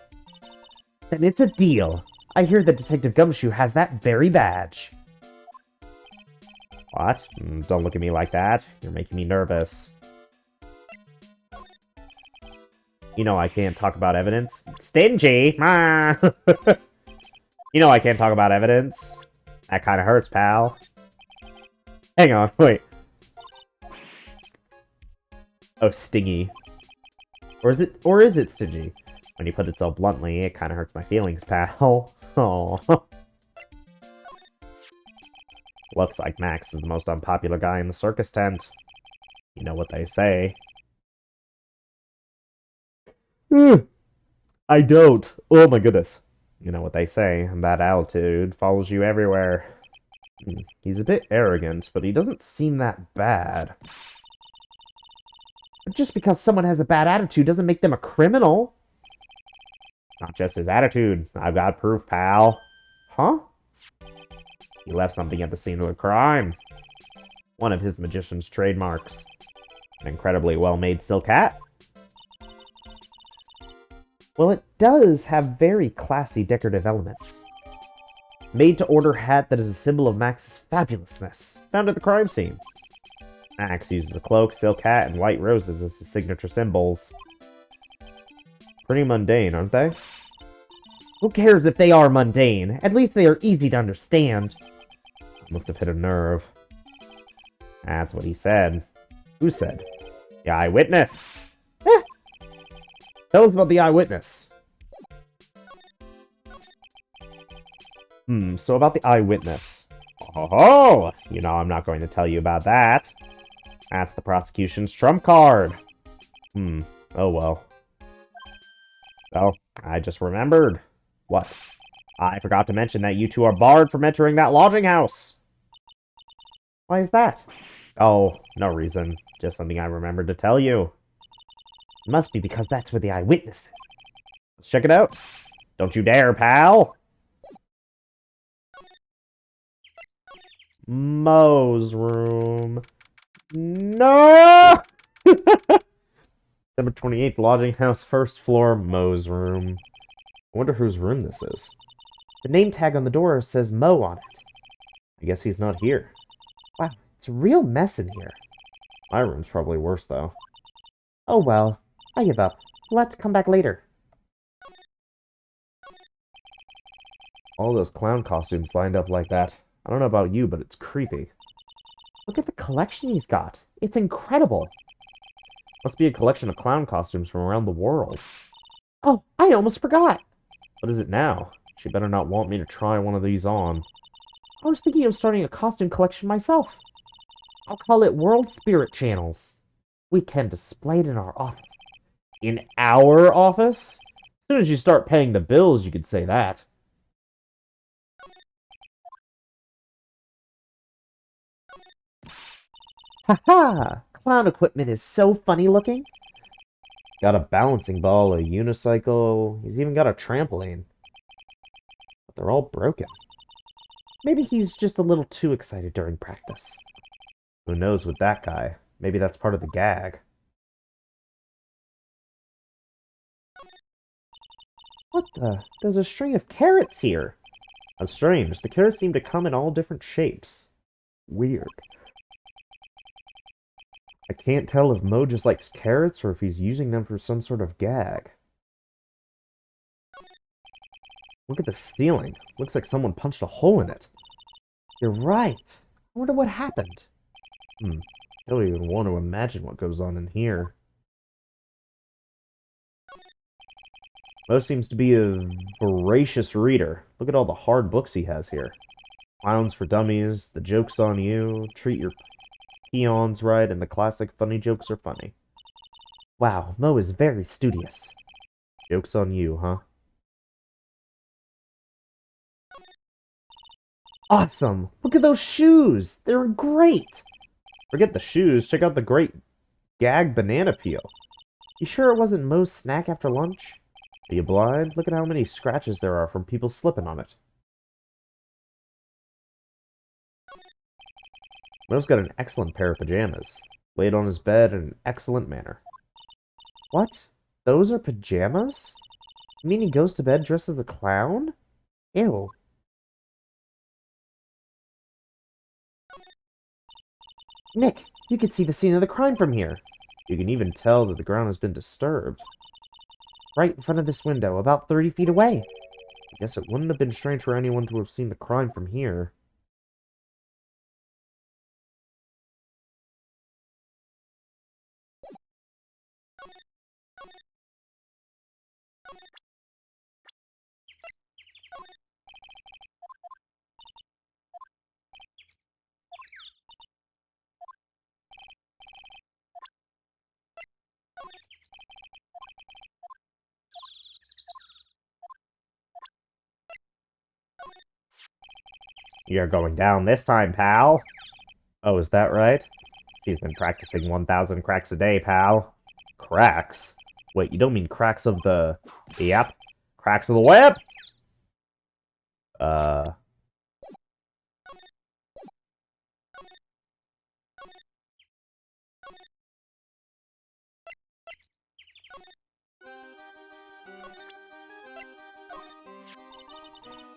B: Then it's a deal. I hear that Detective Gumshoe has that very badge.
A: What? Don't look at me like that. You're making me nervous. You know I can't talk about evidence. Stingy! You know I can't talk about evidence. That kind of hurts, pal. Hang on, wait. Oh, stingy. Or is it stingy? When you put it so bluntly, it kind of hurts my feelings, pal. Oh. Looks like Max is the most unpopular guy in the circus tent. You know what they say. I don't. Oh my goodness. You know what they say. That attitude follows you everywhere. He's a bit arrogant, but he doesn't seem that bad.
B: Just because someone has a bad attitude doesn't make them a criminal.
A: Not just his attitude. I've got proof, pal.
B: Huh?
A: He left something at the scene of the crime. One of his magician's trademarks. An incredibly well-made silk hat.
B: Well, it does have very classy decorative elements. Made-to-order hat that is a symbol of Max's fabulousness.
A: Found at the crime scene. Max uses the cloak, silk hat, and white roses as his signature symbols. Pretty mundane, aren't they?
B: Who cares if they are mundane? At least they are easy to understand.
A: Must have hit a nerve. That's what he said. Who said? The eyewitness! Tell us about the eyewitness. So about the eyewitness. Oh, you know I'm not going to tell you about that. That's the prosecution's trump card. Oh well. Oh, I just remembered. What? I forgot to mention that you two are barred from entering that lodging house.
B: Why is that?
A: Oh, no reason. Just something I remembered to tell you.
B: It must be because that's where the eyewitness is.
A: Let's check it out. Don't you dare, pal. Moe's room. No! December 28th, lodging house, first floor, Moe's room. I wonder whose room this is.
B: The name tag on the door says Moe on it.
A: I guess he's not here.
B: Wow, it's a real mess in here.
A: My room's probably worse, though.
B: Oh well, I give up. We'll have to come back later.
A: All those clown costumes lined up like that. I don't know about you, but it's creepy.
B: Look at the collection he's got. It's incredible.
A: Must be a collection of clown costumes from around the world.
B: Oh, I almost forgot.
A: What is it now? She better not want me to try one of these on.
B: I was thinking of starting a costume collection myself. I'll call it World Spirit Channels. We can display it in our office.
A: In our office? As soon as you start paying the bills, you could say that.
B: Haha! Clown equipment is so funny looking.
A: Got a balancing ball, a unicycle, he's even got a trampoline. But they're all broken.
B: Maybe he's just a little too excited during practice.
A: Who knows with that guy? Maybe that's part of the gag.
B: What the? There's a string of carrots here.
A: How strange. The carrots seem to come in all different shapes. Weird. I can't tell if Moe just likes carrots or if he's using them for some sort of gag. Look at the ceiling. Looks like someone punched a hole in it.
B: You're right. I wonder what happened.
A: I don't even want to imagine what goes on in here. Moe seems to be a voracious reader. Look at all the hard books he has here. Clowns for dummies, the joke's on you, treat your peons right, and the classic funny jokes are funny.
B: Wow, Mo is very studious.
A: Joke's on you, huh?
B: Awesome! Look at those shoes! They're great!
A: Forget the shoes, check out the great gag banana peel.
B: You sure it wasn't Mo's snack after lunch?
A: Are you blind? Look at how many scratches there are from people slipping on it. Mo's got an excellent pair of pajamas, laid on his bed in an excellent manner.
B: What? Those are pajamas? You mean he goes to bed dressed as a clown? Ew. Nick, you can see the scene of the crime from here.
A: You can even tell that the ground has been disturbed.
B: Right in front of this window, about 30 feet away.
A: I guess it wouldn't have been strange for anyone to have seen the crime from here. You're going down this time, pal. Oh, is that right? She's been practicing 1,000 cracks a day, pal. Cracks? Wait, you don't mean cracks of the... Yep. Cracks of the whip? Uh...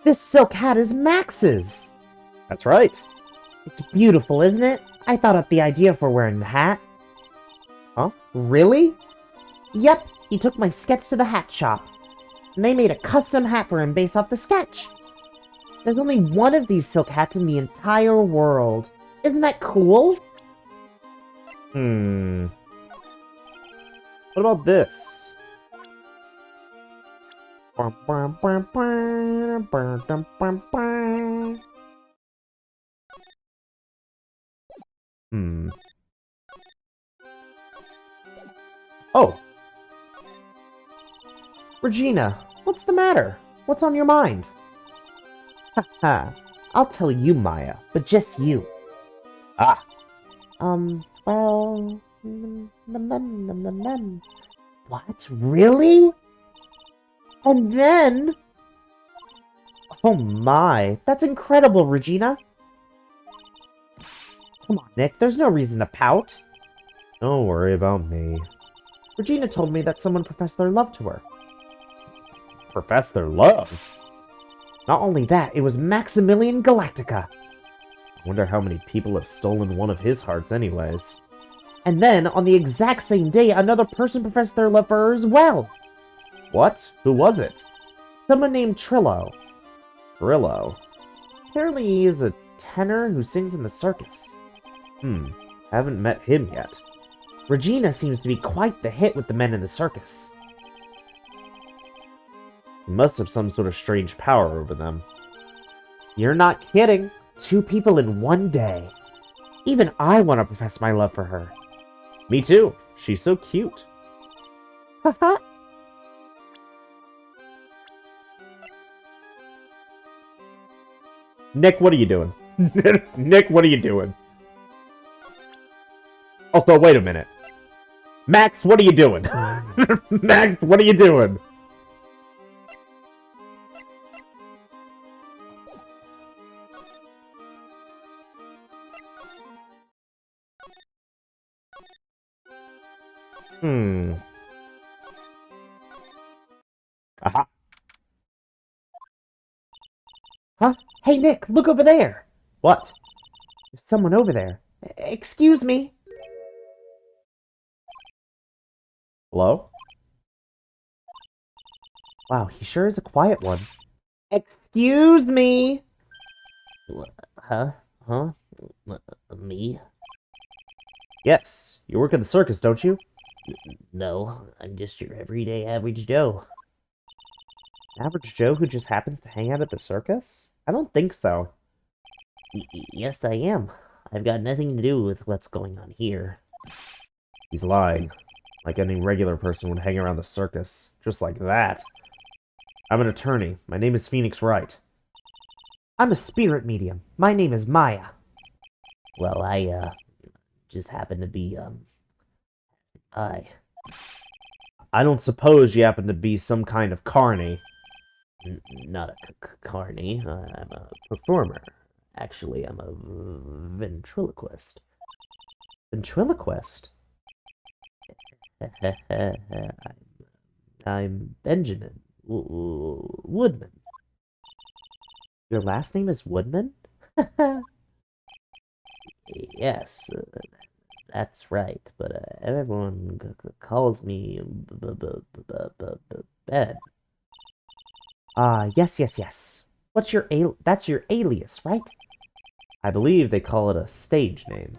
B: This silk hat is Max's!
A: That's right.
B: It's beautiful, isn't it? I thought up the idea for wearing the hat.
A: Huh?
B: Really? Yep, he took my sketch to the hat shop. And they made a custom hat for him based off the sketch. There's only one of these silk hats in the entire world. Isn't that cool?
A: What about this? Oh!
B: Regina, what's the matter? What's on your mind? Haha, I'll tell you, Maya, but just you.
A: Ah!
B: Well... What? Really? And then... Oh my, that's incredible, Regina. Come on, Nick, there's no reason to pout.
A: Don't worry about me.
B: Regina told me that someone professed their love to her.
A: Profess their love?
B: Not only that, it was Maximilian Galactica.
A: I wonder how many people have stolen one of his hearts anyways.
B: And then, on the exact same day, another person professed their love for her as well.
A: What? Who was it?
B: Someone named Trillo.
A: Brillo.
B: Apparently he is a tenor who sings in the circus.
A: Haven't met him yet.
B: Regina seems to be quite the hit with the men in the circus.
A: He must have some sort of strange power over them.
B: You're not kidding. 2 people in one day. Even I want to profess my love for her.
A: Me too. She's so cute.
B: Haha.
A: Nick, what are you doing? Nick, what are you doing? Also, wait a minute. Max, what are you doing? Max, what are you doing? Aha.
B: Huh? Hey, Nick, look over there.
A: What?
B: There's someone over there. Excuse me.
A: Hello?
B: Wow, he sure is a quiet one. Excuse me. Huh? Huh? Me?
A: Yes. You work at the circus, don't you?
B: No, I'm just your everyday average Joe.
A: Average Joe who just happens to hang out at the circus? I don't think so.
B: Yes, I am. I've got nothing to do with what's going on here.
A: He's lying. Like any regular person would hang around the circus. Just like that. I'm an attorney. My name is Phoenix Wright.
B: I'm a spirit medium. My name is Maya. Well, I just happen to be,
A: I don't suppose you happen to be some kind of carny.
B: Not a carny. I'm a performer. Actually, I'm a ventriloquist.
A: Ventriloquist?
B: I'm Benjamin Woodman. Your last name is Woodman? Yes, that's right. But everyone calls me Ben. Yes. What's your that's your alias, right?
A: I believe they call it a stage name.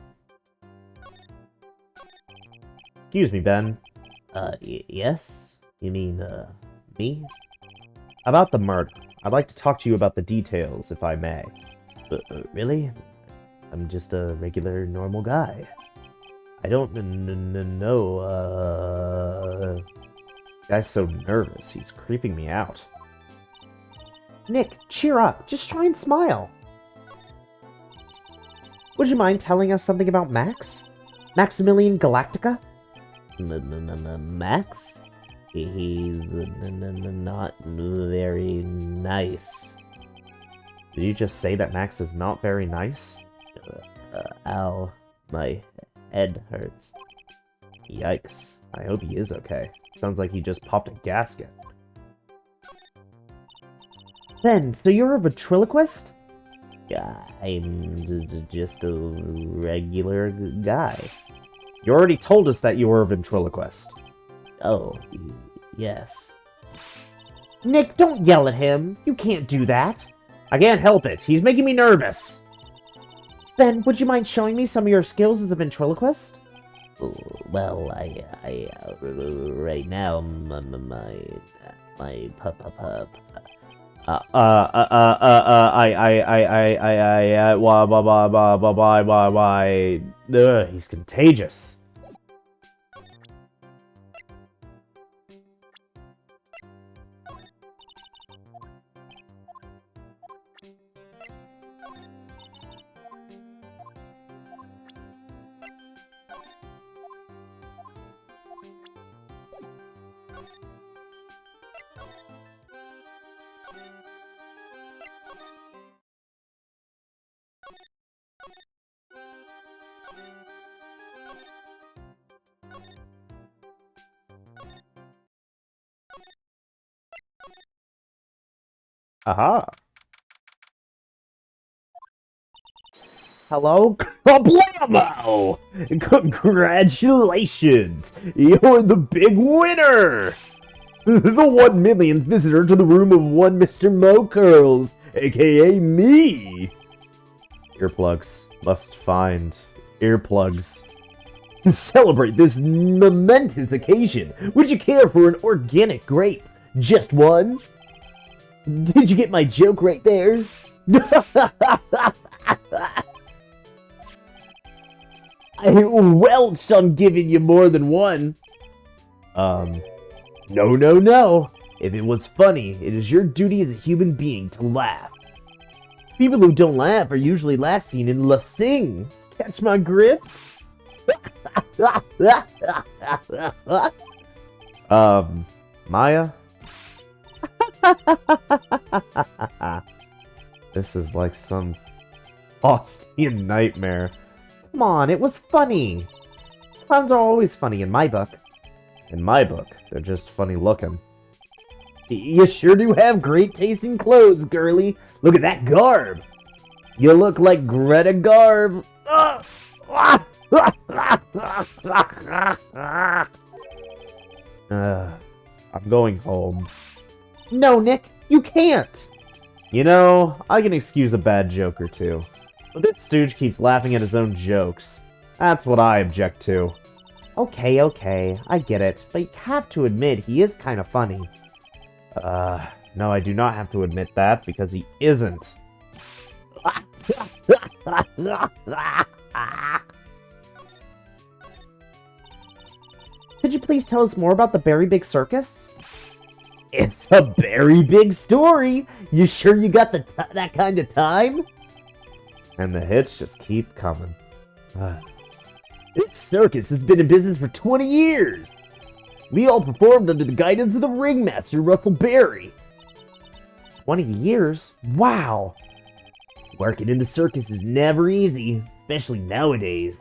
A: Excuse me, Ben.
B: Yes? You mean, me?
A: About the murder. I'd like to talk to you about the details, if I may.
B: Really? I'm just a regular, normal guy. I don't know,
A: Guy's so nervous, he's creeping me out.
B: Nick, cheer up. Just try and smile. Would you mind telling us something about Max? Maximilian Galactica? Max? He's not very nice.
A: Did you just say that Max is not very nice?
B: Ow. My head hurts.
A: Yikes. I hope he is okay. Sounds like he just popped a gasket.
B: Ben, so you're a ventriloquist? Yeah, I'm just a regular guy.
A: You already told us that you were a ventriloquist.
B: Oh, yes. Nick, don't yell at him. You can't do that.
A: I can't help it. He's making me nervous.
B: Ben, would you mind showing me some of your skills as a ventriloquist? Well, right now, my
A: why, he's contagious. Aha.
B: Hello?
A: Kablamo! Congratulations! You're the big winner! The 1 millionth visitor to the room of one Mr. Mo Curls, aka me! Earplugs. Must find earplugs. To celebrate this momentous occasion, would you care for an organic grape? Just one? Did you get my joke right there? I welched on giving you more than one. No. If it was funny, it is your duty as a human being to laugh. People who don't laugh are usually last seen in La Sing. Catch my grip? Maya? This is like some Faustian nightmare.
B: Come on, it was funny. Clowns are always funny in my book.
A: In my book, they're just funny looking. You sure do have great taste in clothes, girly. Look at that garb. You look like Greta Garb. I'm going home.
B: No, Nick, you can't.
A: You know, I can excuse a bad joke or two. But this stooge keeps laughing at his own jokes. That's what I object to.
B: Okay, I get it. But you have to admit, he is kind of funny.
A: No, I do not have to admit that, because he isn't.
B: Could you please tell us more about the Berry Big Circus?
C: It's a very big story. You sure you got that kind of time?
A: And the hits just keep coming.
C: This circus has been in business for 20 years. We all performed under the guidance of the ringmaster, Russell Berry.
B: 20 years? Wow!
C: Working in the circus is never easy, especially nowadays.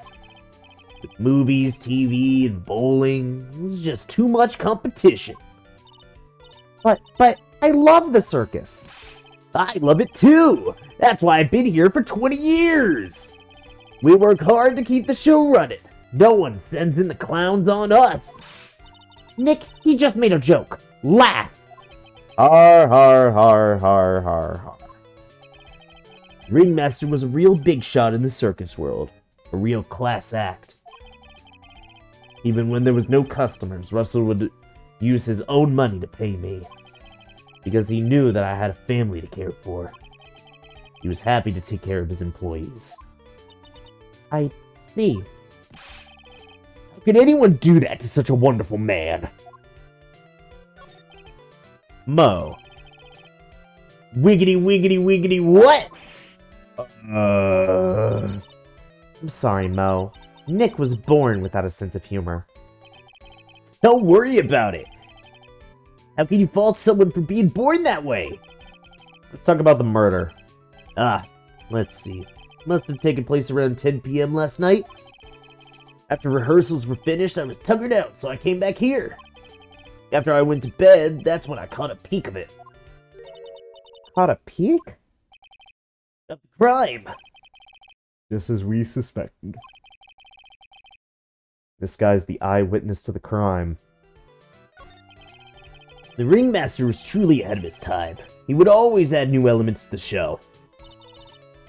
C: With movies, TV, and bowling, there's just too much competition.
B: But I love the circus.
C: I love it too. That's why I've been here for 20 years. We work hard to keep the show running. No one sends in the clowns on us.
B: Nick, he just made a joke. Laugh!
A: Har, har, har, har, har, har.
C: Ringmaster was a real big shot in the circus world. A real class act. Even when there was no customers, Russell would use his own money to pay me. Because he knew that I had a family to care for. He was happy to take care of his employees.
B: I see.
C: How could anyone do that to such a wonderful man?
A: Mo.
C: Wiggity, wiggity, wiggity, what?
B: I'm sorry, Mo. Nick was born without a sense of humor.
C: Don't worry about it. How can you fault someone for being born that way?
A: Let's talk about the murder.
C: Let's see. Must have taken place around 10 p.m. last night. After rehearsals were finished, I was tuckered out, so I came back here. After I went to bed, that's when I caught a peek of it.
B: Caught a peek?
C: Of the crime.
A: Just as we suspected. This guy's the eyewitness to the crime.
C: The ringmaster was truly ahead of his time. He would always add new elements to the show.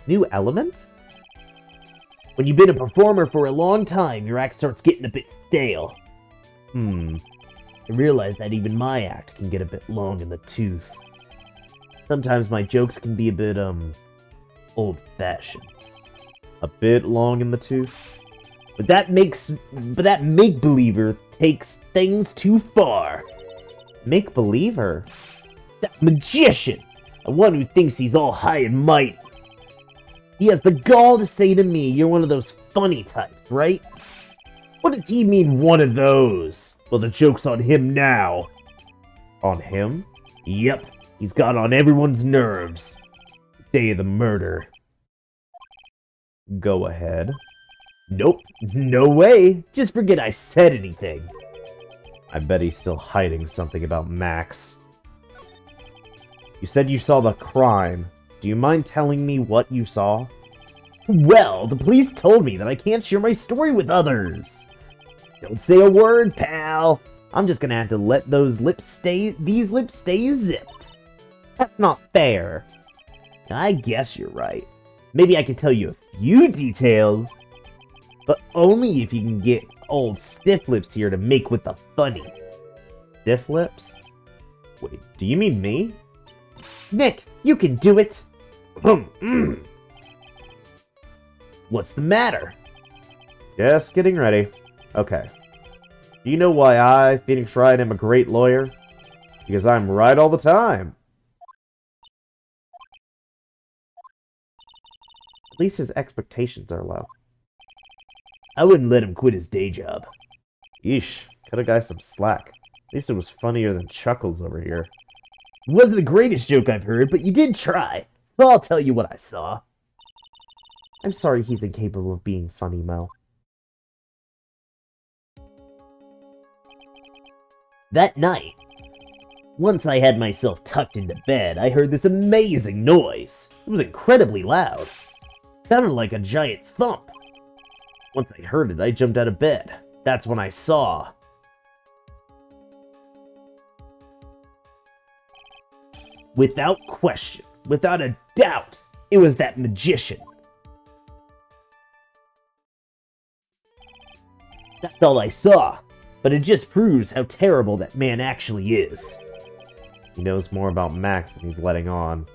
B: New elements?
C: When you've been a performer for a long time, your act starts getting a bit stale. I realize that even my act can get a bit long in the tooth. Sometimes my jokes can be a bit, old-fashioned.
A: A bit long in the tooth?
C: But that make-believer takes things too far.
B: Make-believer?
C: That magician! The one who thinks he's all high and mighty. He has the gall to say to me, you're one of those funny types, right? What does he mean, one of those? Well, the joke's on him now.
A: On him?
C: Yep, he's got on everyone's nerves. The day of the murder.
A: Go ahead.
C: Nope, no way. Just forget I said anything.
A: I bet he's still hiding something about Max. You said you saw the crime. Do you mind telling me what you saw?
C: Well, the police told me that I can't share my story with others. Don't say a word, pal. I'm just gonna have to let these lips stay zipped.
B: That's not fair.
C: I guess you're right. Maybe I could tell you a few details, but only if you can get old Stiff Lips here to make with the funny.
A: Stiff Lips? Wait, do you mean me?
B: Nick, you can do it.
C: What's the matter?
A: Just getting ready. Okay. Do you know why I, Phoenix Wright, am a great lawyer? Because I'm right all the time.
B: At least his expectations are low.
C: I wouldn't let him quit his day job.
A: Yeesh, cut a guy some slack. At least it was funnier than Chuckles over here.
C: It wasn't the greatest joke I've heard, but you did try. So I'll tell you what I saw.
B: I'm sorry he's incapable of being funny, Mo.
C: That night, once I had myself tucked into bed, I heard this amazing noise. It was incredibly loud. It sounded like a giant thump. Once I heard it, I jumped out of bed. That's when I saw... Without question, without a doubt, it was that magician. That's all I saw, but it just proves how terrible that man actually is.
A: He knows more about Max than he's letting on.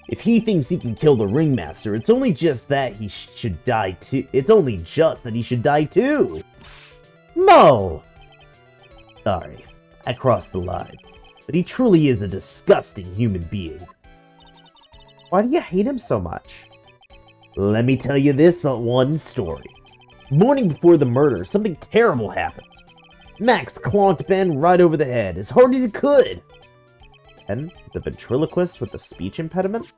C: If he thinks he can kill the ringmaster, it's only just that he should die too. It's only just that he should die too.
B: Mo!
C: Sorry, I crossed the line. But he truly is a disgusting human being.
B: Why do you hate him so much?
C: Let me tell you this one story. Morning before the murder, something terrible happened. Max clonked Ben right over the head as hard as he could.
A: And the ventriloquist with the speech impediment?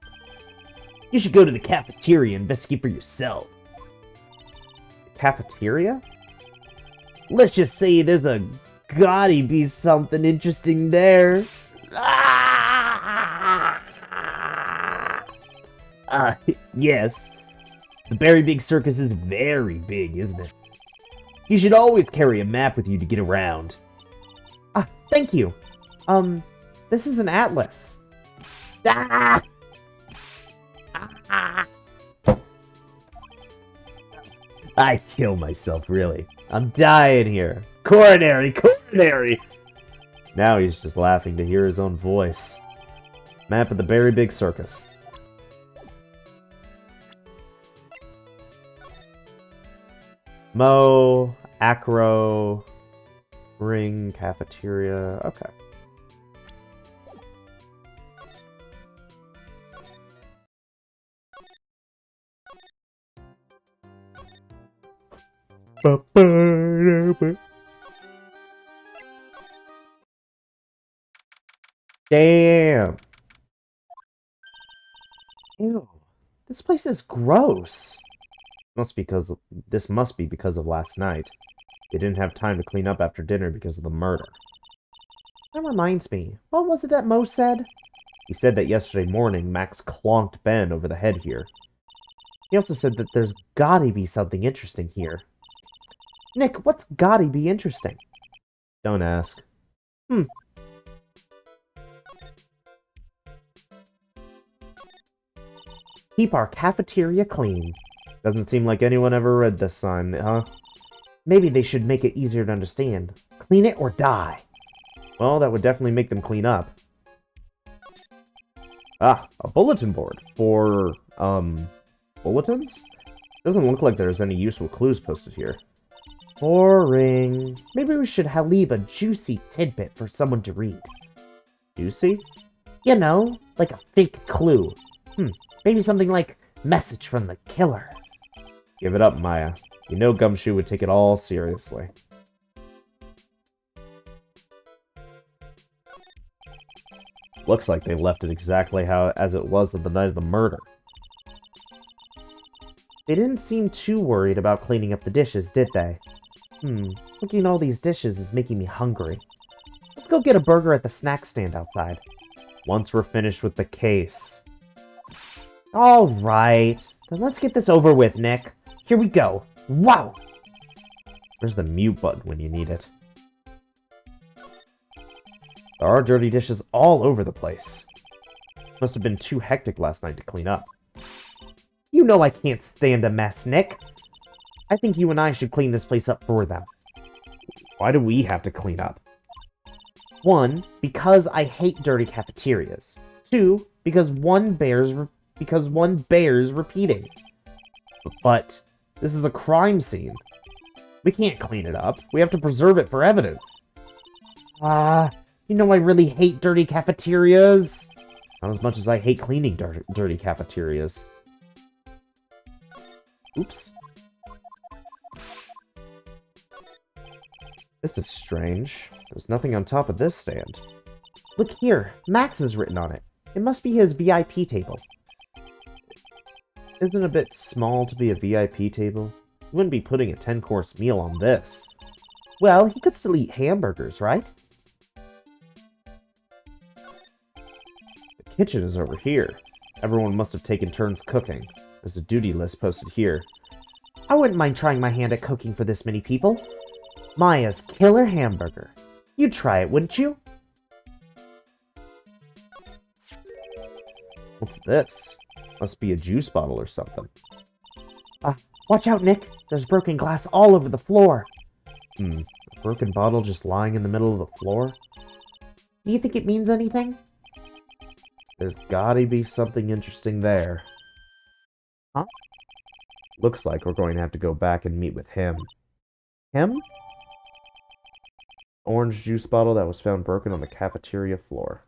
C: You should go to the cafeteria and investigate for yourself.
A: Cafeteria?
C: Let's just say there's a gotta be something interesting there. Yes. The Very Big Circus is very big, isn't it? You should always carry a map with you to get around.
B: Thank you. This is an atlas.
C: I kill myself, really. I'm dying here. Coronary!
A: Now he's just laughing to hear his own voice. Map of the Very Big Circus. Mo, Acro, Ring, Cafeteria. Okay. Damn.
B: Ew. This place is gross.
A: This must be because of last night. They didn't have time to clean up after dinner because of the murder.
B: That reminds me. What was it that Mo said?
A: He said that yesterday morning Max clonked Ben over the head here.
B: He also said that there's gotta be something interesting here. Nick, what's gotta be interesting?
A: Don't ask.
B: Keep our cafeteria clean.
A: Doesn't seem like anyone ever read this sign, huh?
B: Maybe they should make it easier to understand. Clean it or die.
A: Well, that would definitely make them clean up. Ah, a bulletin board. For, bulletins? Doesn't look like there's any useful clues posted here.
B: Boring. Maybe we should leave a juicy tidbit for someone to read.
A: Juicy?
B: You know, like a fake clue. Maybe something like, message from the killer.
A: Give it up, Maya. You know Gumshoe would take it all seriously. Looks like they left it exactly as it was on the night of the murder.
B: They didn't seem too worried about cleaning up the dishes, did they? Looking at all these dishes is making me hungry. Let's go get a burger at the snack stand outside.
A: Once we're finished with the case.
B: Alright, then let's get this over with, Nick. Here we go. Wow!
A: Where's the mute button when you need it? There are dirty dishes all over the place. Must have been too hectic last night to clean up.
B: You know I can't stand a mess, Nick. I think you and I should clean this place up for them.
A: Why do we have to clean up?
B: 1, because I hate dirty cafeterias. 2, because one bears repeating.
A: But this is a crime scene. We can't clean it up. We have to preserve it for evidence.
B: You know I really hate dirty cafeterias.
A: Not as much as I hate cleaning dirty cafeterias. Oops. This is strange. There's nothing on top of this stand.
B: Look here, Max is written on it. It must be his VIP table.
A: Isn't it a bit small to be a VIP table? You wouldn't be putting a 10-course meal on this.
B: Well, he could still eat hamburgers, right?
A: The kitchen is over here. Everyone must have taken turns cooking. There's a duty list posted here.
B: I wouldn't mind trying my hand at cooking for this many people. Maya's killer hamburger. You'd try it, wouldn't you?
A: What's this? Must be a juice bottle or something.
B: Watch out, Nick. There's broken glass all over the floor.
A: A broken bottle just lying in the middle of the floor?
B: Do you think it means anything?
A: There's gotta be something interesting there.
B: Huh?
A: Looks like we're going to have to go back and meet with him.
B: Him?
A: Orange juice bottle that was found broken on the cafeteria floor.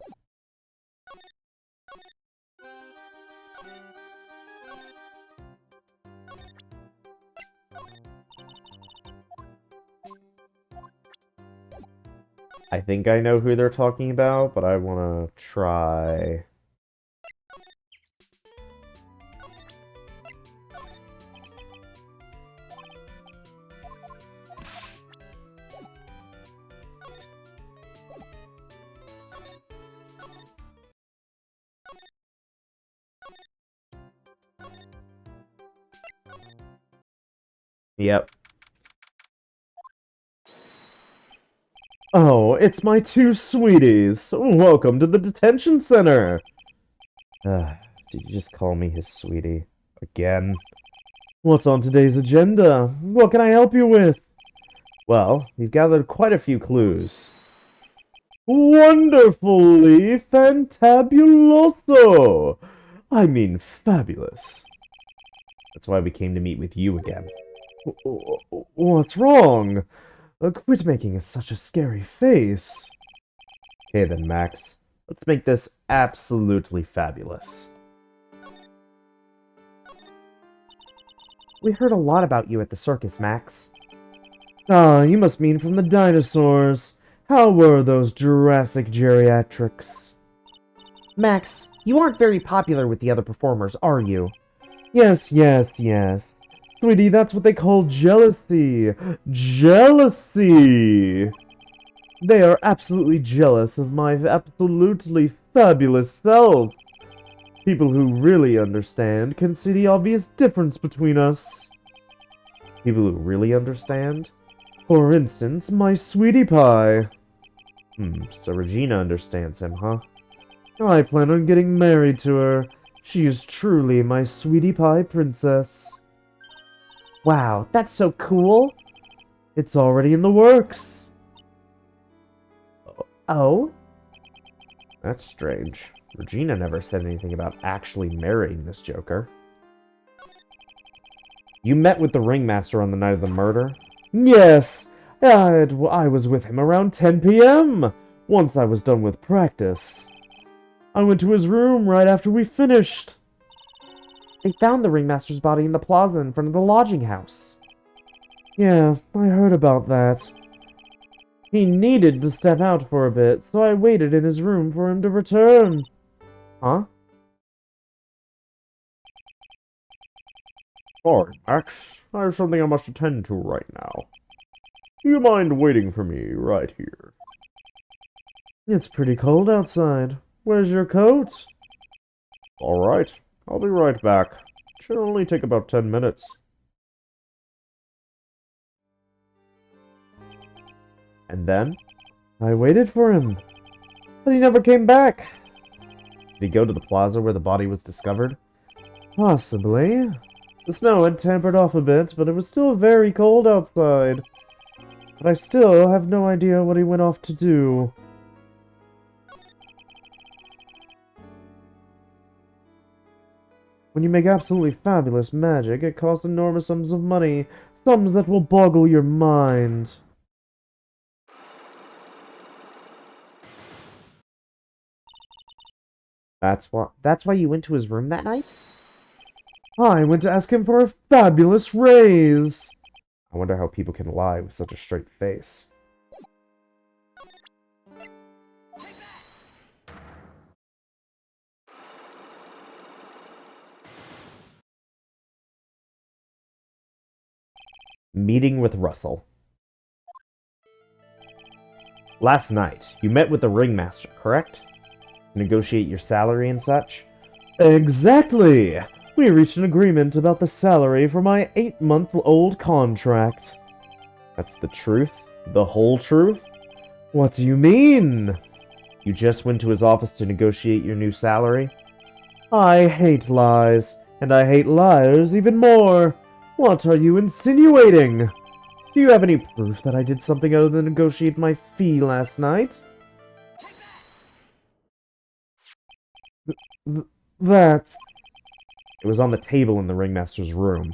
A: I think I know who they're talking about, but I want to try... Yep. Oh, it's my two sweeties. Welcome to the detention center. Did you just call me his sweetie? Again? What's on today's agenda? What can I help you with? Well, we've gathered quite a few clues. Wonderfully fantabuloso! I mean, fabulous. That's why we came to meet with you again. What's wrong? Quit making such a scary face. Okay then, Max. Let's make this absolutely fabulous.
B: We heard a lot about you at the circus, Max.
A: Ah, you must mean from the dinosaurs. How were those Jurassic geriatrics?
B: Max, you aren't very popular with the other performers, are you?
A: Yes. Sweetie, that's what they call jealousy. Jealousy! They are absolutely jealous of my absolutely fabulous self. People who really understand can see the obvious difference between us. People who really understand? For instance, my sweetie pie. So Regina understands him, huh? I plan on getting married to her. She is truly my sweetie pie princess.
B: Wow, that's so cool.
A: It's already in the works.
B: Oh?
A: That's strange. Regina never said anything about actually marrying this joker. You met with the ringmaster on the night of the murder? Yes! I was with him around 10 p.m. once I was done with practice. I went to his room right after we finished.
B: They found the ringmaster's body in the plaza in front of the lodging house.
A: Yeah, I heard about that. He needed to step out for a bit, so I waited in his room for him to return.
B: Huh?
A: Sorry, Max. I have something I must attend to right now. Do you mind waiting for me right here? It's pretty cold outside. Where's your coat? All right. I'll be right back. Should only take about 10 minutes. And then? I waited for him. But he never came back. Did he go to the plaza where the body was discovered? Possibly. The snow had tampered off a bit, but it was still very cold outside. But I still have no idea what he went off to do. When you make absolutely fabulous magic, it costs enormous sums of money. Sums that will boggle your mind.
B: That's why you went to his room that night?
A: I went to ask him for a fabulous raise. I wonder how people can lie with such a straight face. Meeting with Russell. Last night, you met with the ringmaster, correct? Negotiate your salary and such? Exactly! We reached an agreement about the salary for my 8-month-old contract. That's the truth? The whole truth? What do you mean? You just went to his office to negotiate your new salary? I hate lies, and I hate liars even more. What are you insinuating? Do you have any proof that I did something other than negotiate my fee last night?
C: That's...
A: It was on the table in the ringmaster's room.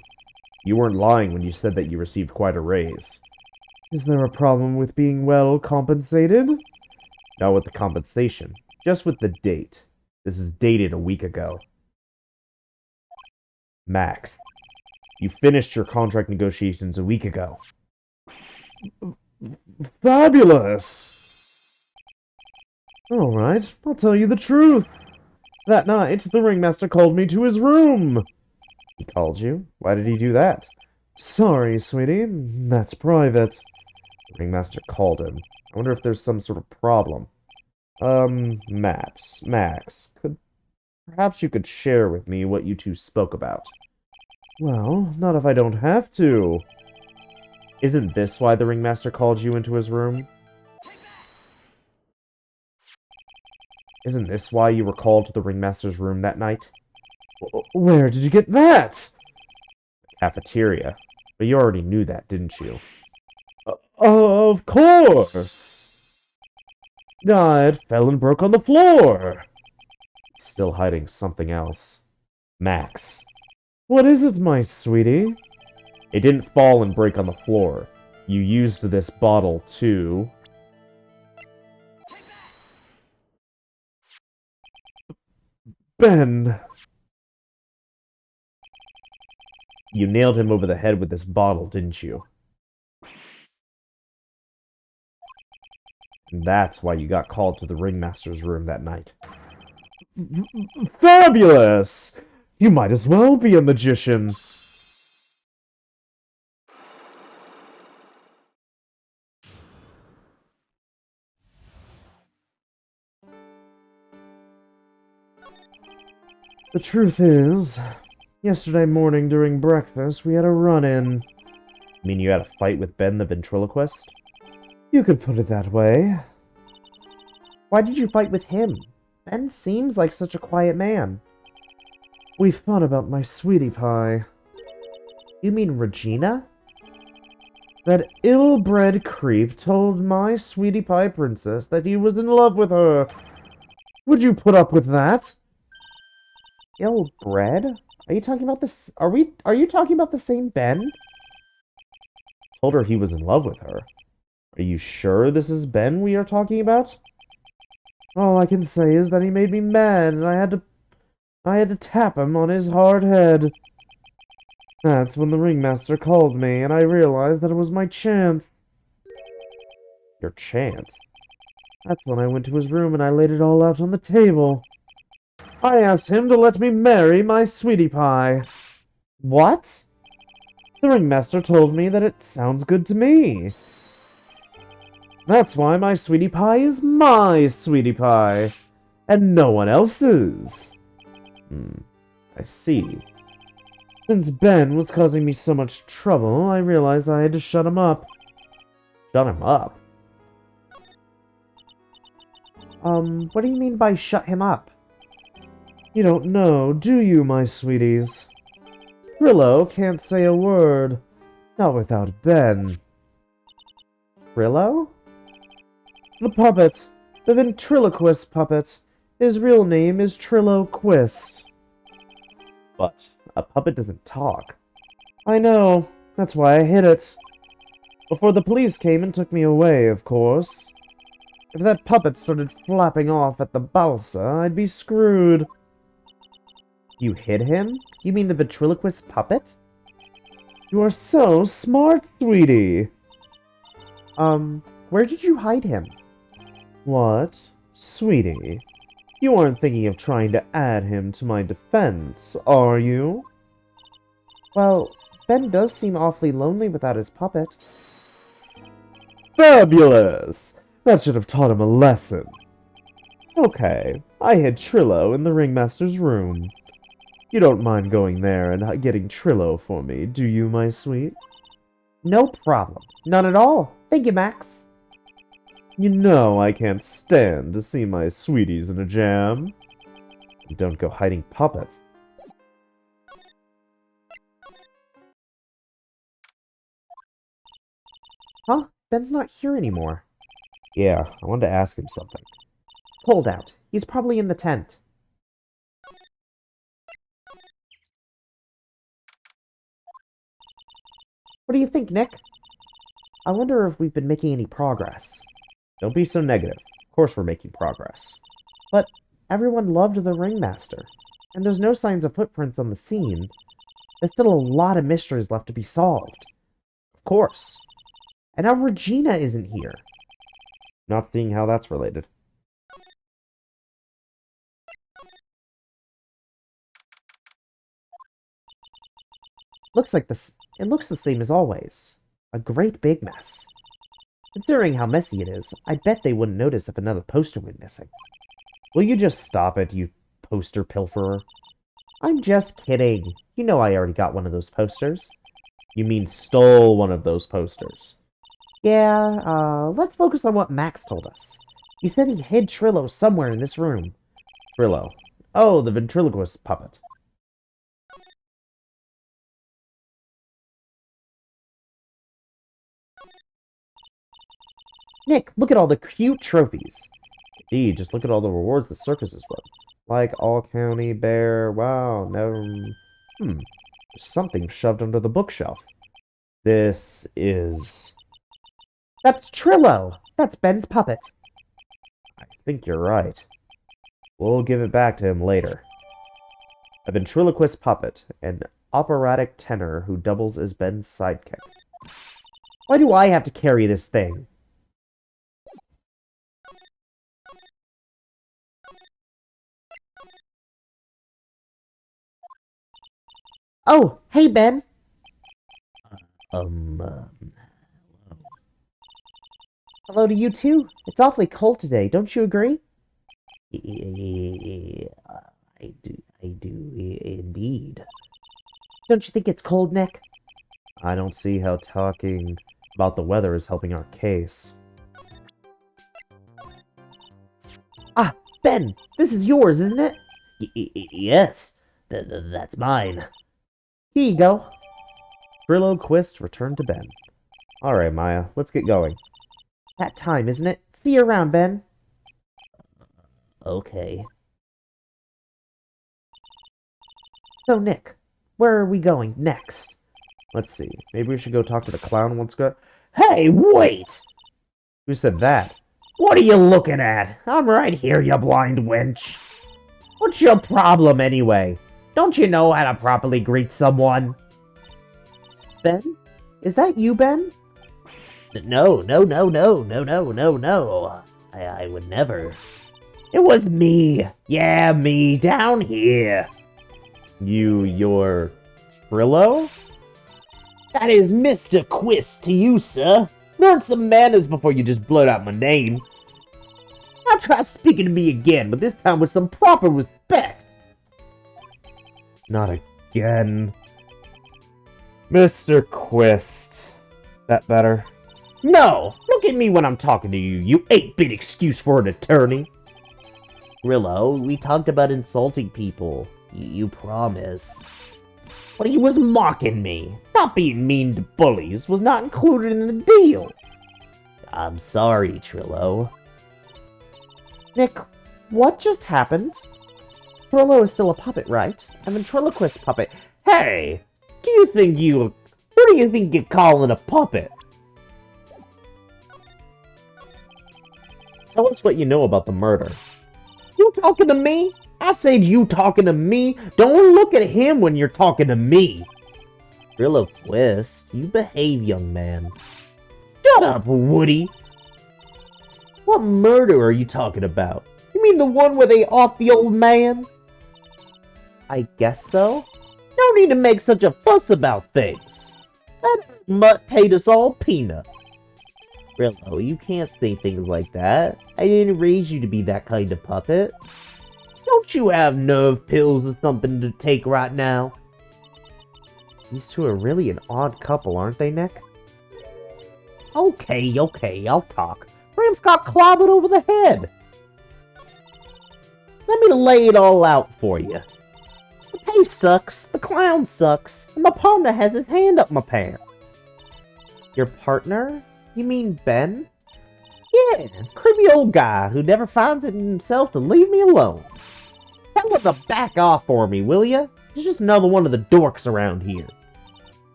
A: You weren't lying when you said that you received quite a raise.
C: Is there a problem with being well compensated?
A: Not with the compensation, just with the date. This is dated a week ago. Max, you finished your contract negotiations a week ago.
C: Fabulous! Alright, I'll tell you the truth. That night, the ringmaster called me to his room.
A: He called you? Why did he do that?
C: Sorry, sweetie, that's private.
A: The ringmaster called him. I wonder if there's some sort of problem. Max, perhaps you could share with me what you two spoke about.
C: Well, not if I don't have to.
A: Isn't this why the ringmaster called you into his room? Isn't this why you were called to the ringmaster's room that night?
C: Where did you get that?
A: Cafeteria. But you already knew that, didn't you?
C: Of course! It fell and broke on the floor.
A: Still hiding something else. Max.
C: What is it, my sweetie?
A: It didn't fall and break on the floor. You used this bottle to...
C: Ben.
A: You nailed him over the head with this bottle, didn't you? And that's why you got called to the ringmaster's room that night.
C: Fabulous! You might as well be a magician. The truth is, yesterday morning during breakfast, we had a run-in.
A: You mean you had a fight with Ben the ventriloquist?
C: You could put it that way.
B: Why did you fight with him? Ben seems like such a quiet man.
C: We fought about my sweetie pie.
B: You mean Regina?
C: That ill-bred creep told my sweetie pie princess that he was in love with her. Would you put up with that?
B: Ill-bred? Are you talking about this? Are you talking about the same Ben?
A: Told her he was in love with her. Are you sure this is Ben we are talking about?
C: All I can say is that he made me mad, and I had to tap him on his hard head. That's when the ringmaster called me, and I realized that it was my chance.
A: Your chance?
C: That's when I went to his room and I laid it all out on the table. I asked him to let me marry my sweetie pie.
B: What?
C: The ringmaster told me that it sounds good to me. That's why my sweetie pie is my sweetie pie, and no one else's.
A: I see.
C: Since Ben was causing me so much trouble, I realized I had to shut him up.
A: Shut him up?
B: What do you mean by shut him up?
C: You don't know, do you, my sweeties? Trillo can't say a word. Not without Ben.
B: Trillo?
C: The puppet. The ventriloquist puppet. His real name is Trillo Quist.
A: But a puppet doesn't talk.
C: I know. That's why I hid it. Before the police came and took me away, of course. If that puppet started flapping off at the balsa, I'd be screwed.
B: You hid him? You mean the ventriloquist puppet?
C: You are so smart, sweetie.
B: Where did you hide him?
C: What? Sweetie, you aren't thinking of trying to add him to my defense, are you?
B: Well, Ben does seem awfully lonely without his puppet.
C: Fabulous! That should have taught him a lesson. Okay, I hid Trillo in the ringmaster's room. You don't mind going there and getting Trillo for me, do you, my sweet?
B: No problem. None at all. Thank you, Max.
C: You know I can't stand to see my sweeties in a jam.
A: Don't go hiding puppets.
B: Huh? Ben's not here anymore.
A: Yeah, I wanted to ask him something.
B: Hold out. He's probably in the tent. What do you think, Nick? I wonder if we've been making any progress.
A: Don't be so negative. Of course we're making progress.
B: But everyone loved the ringmaster, and there's no signs of footprints on the scene. There's still a lot of mysteries left to be solved.
A: Of course.
B: And now Regina isn't here.
A: Not seeing how that's related.
B: It looks the same as always. A great big mess. Considering how messy it is, I bet they wouldn't notice if another poster went missing.
A: Will you just stop it, you poster pilferer?
B: I'm just kidding. You know I already got one of those posters.
A: You mean stole one of those posters?
B: Yeah, let's focus on what Max told us. He said he hid Trillo somewhere in this room.
A: Trillo. Oh, the ventriloquist puppet.
B: Nick, look at all the cute trophies.
A: Indeed, just look at all the rewards the circus has won. Like All County Bear, wow, never... There's something shoved under the bookshelf. This is...
B: That's Trillo! That's Ben's puppet.
A: I think you're right. We'll give it back to him later. A ventriloquist puppet, an operatic tenor who doubles as Ben's sidekick.
B: Why do I have to carry this thing? Oh, hey, Ben. Hello to you, too. It's awfully cold today, don't you agree?
C: I do indeed.
B: Don't you think it's cold, Nick?
A: I don't see how talking about the weather is helping our case.
B: Ah, Ben, this is yours, isn't it?
C: Yes, that's mine.
B: Here you go.
A: Trillo Quist returned to Ben. Alright, Maya, let's get going.
B: That time, isn't it? See you around, Ben.
C: Okay.
B: So, Nick, where are we going next?
A: Let's see. Maybe we should go talk to the clown once ago.
C: Hey, wait!
A: Who said that?
C: What are you looking at? I'm right here, you blind wench. What's your problem, anyway? Don't you know how to properly greet someone?
B: Ben? Is that you, Ben?
C: No. I would never. It was me. Yeah, me, down here.
A: You're Trillo?
C: That is Mr. Quist to you, sir. Learn some manners before you just blurt out my name. Now try speaking to me again, but this time with some proper respect.
A: Not again. Mr. Quist. That better?
C: No! Look at me when I'm talking to you, you 8-bit excuse for an attorney. Rillo, we talked about insulting people. You promise. But he was mocking me. Not being mean to bullies was not included in the deal. I'm sorry, Trillo.
B: Nick, what just happened? Trillo is still a puppet, right? A ventriloquist puppet.
C: Hey! Who do you think you're calling a puppet?
A: Tell us what you know about the murder.
C: You talking to me? I said you talking to me. Don't look at him when you're talking to me. Trillo Quist, you behave, young man. Shut up, Woody. What murder are you talking about? You mean the one where they off the old man?
B: I guess so.
C: No need to make such a fuss about things. That mutt paid us all peanuts. Rillo, you can't say things like that. I didn't raise you to be that kind of puppet. Don't you have nerve pills or something to take right now?
B: These two are really an odd couple, aren't they, Nick?
C: Okay, I'll talk. Rams got clobbered over the head. Let me lay it all out for you. The pay sucks, the clown sucks, and my partner has his hand up my pants.
B: Your partner? You mean Ben?
C: Yeah, creepy old guy who never finds it in himself to leave me alone. Tell him to back off for me, will ya? He's just another one of the dorks around here.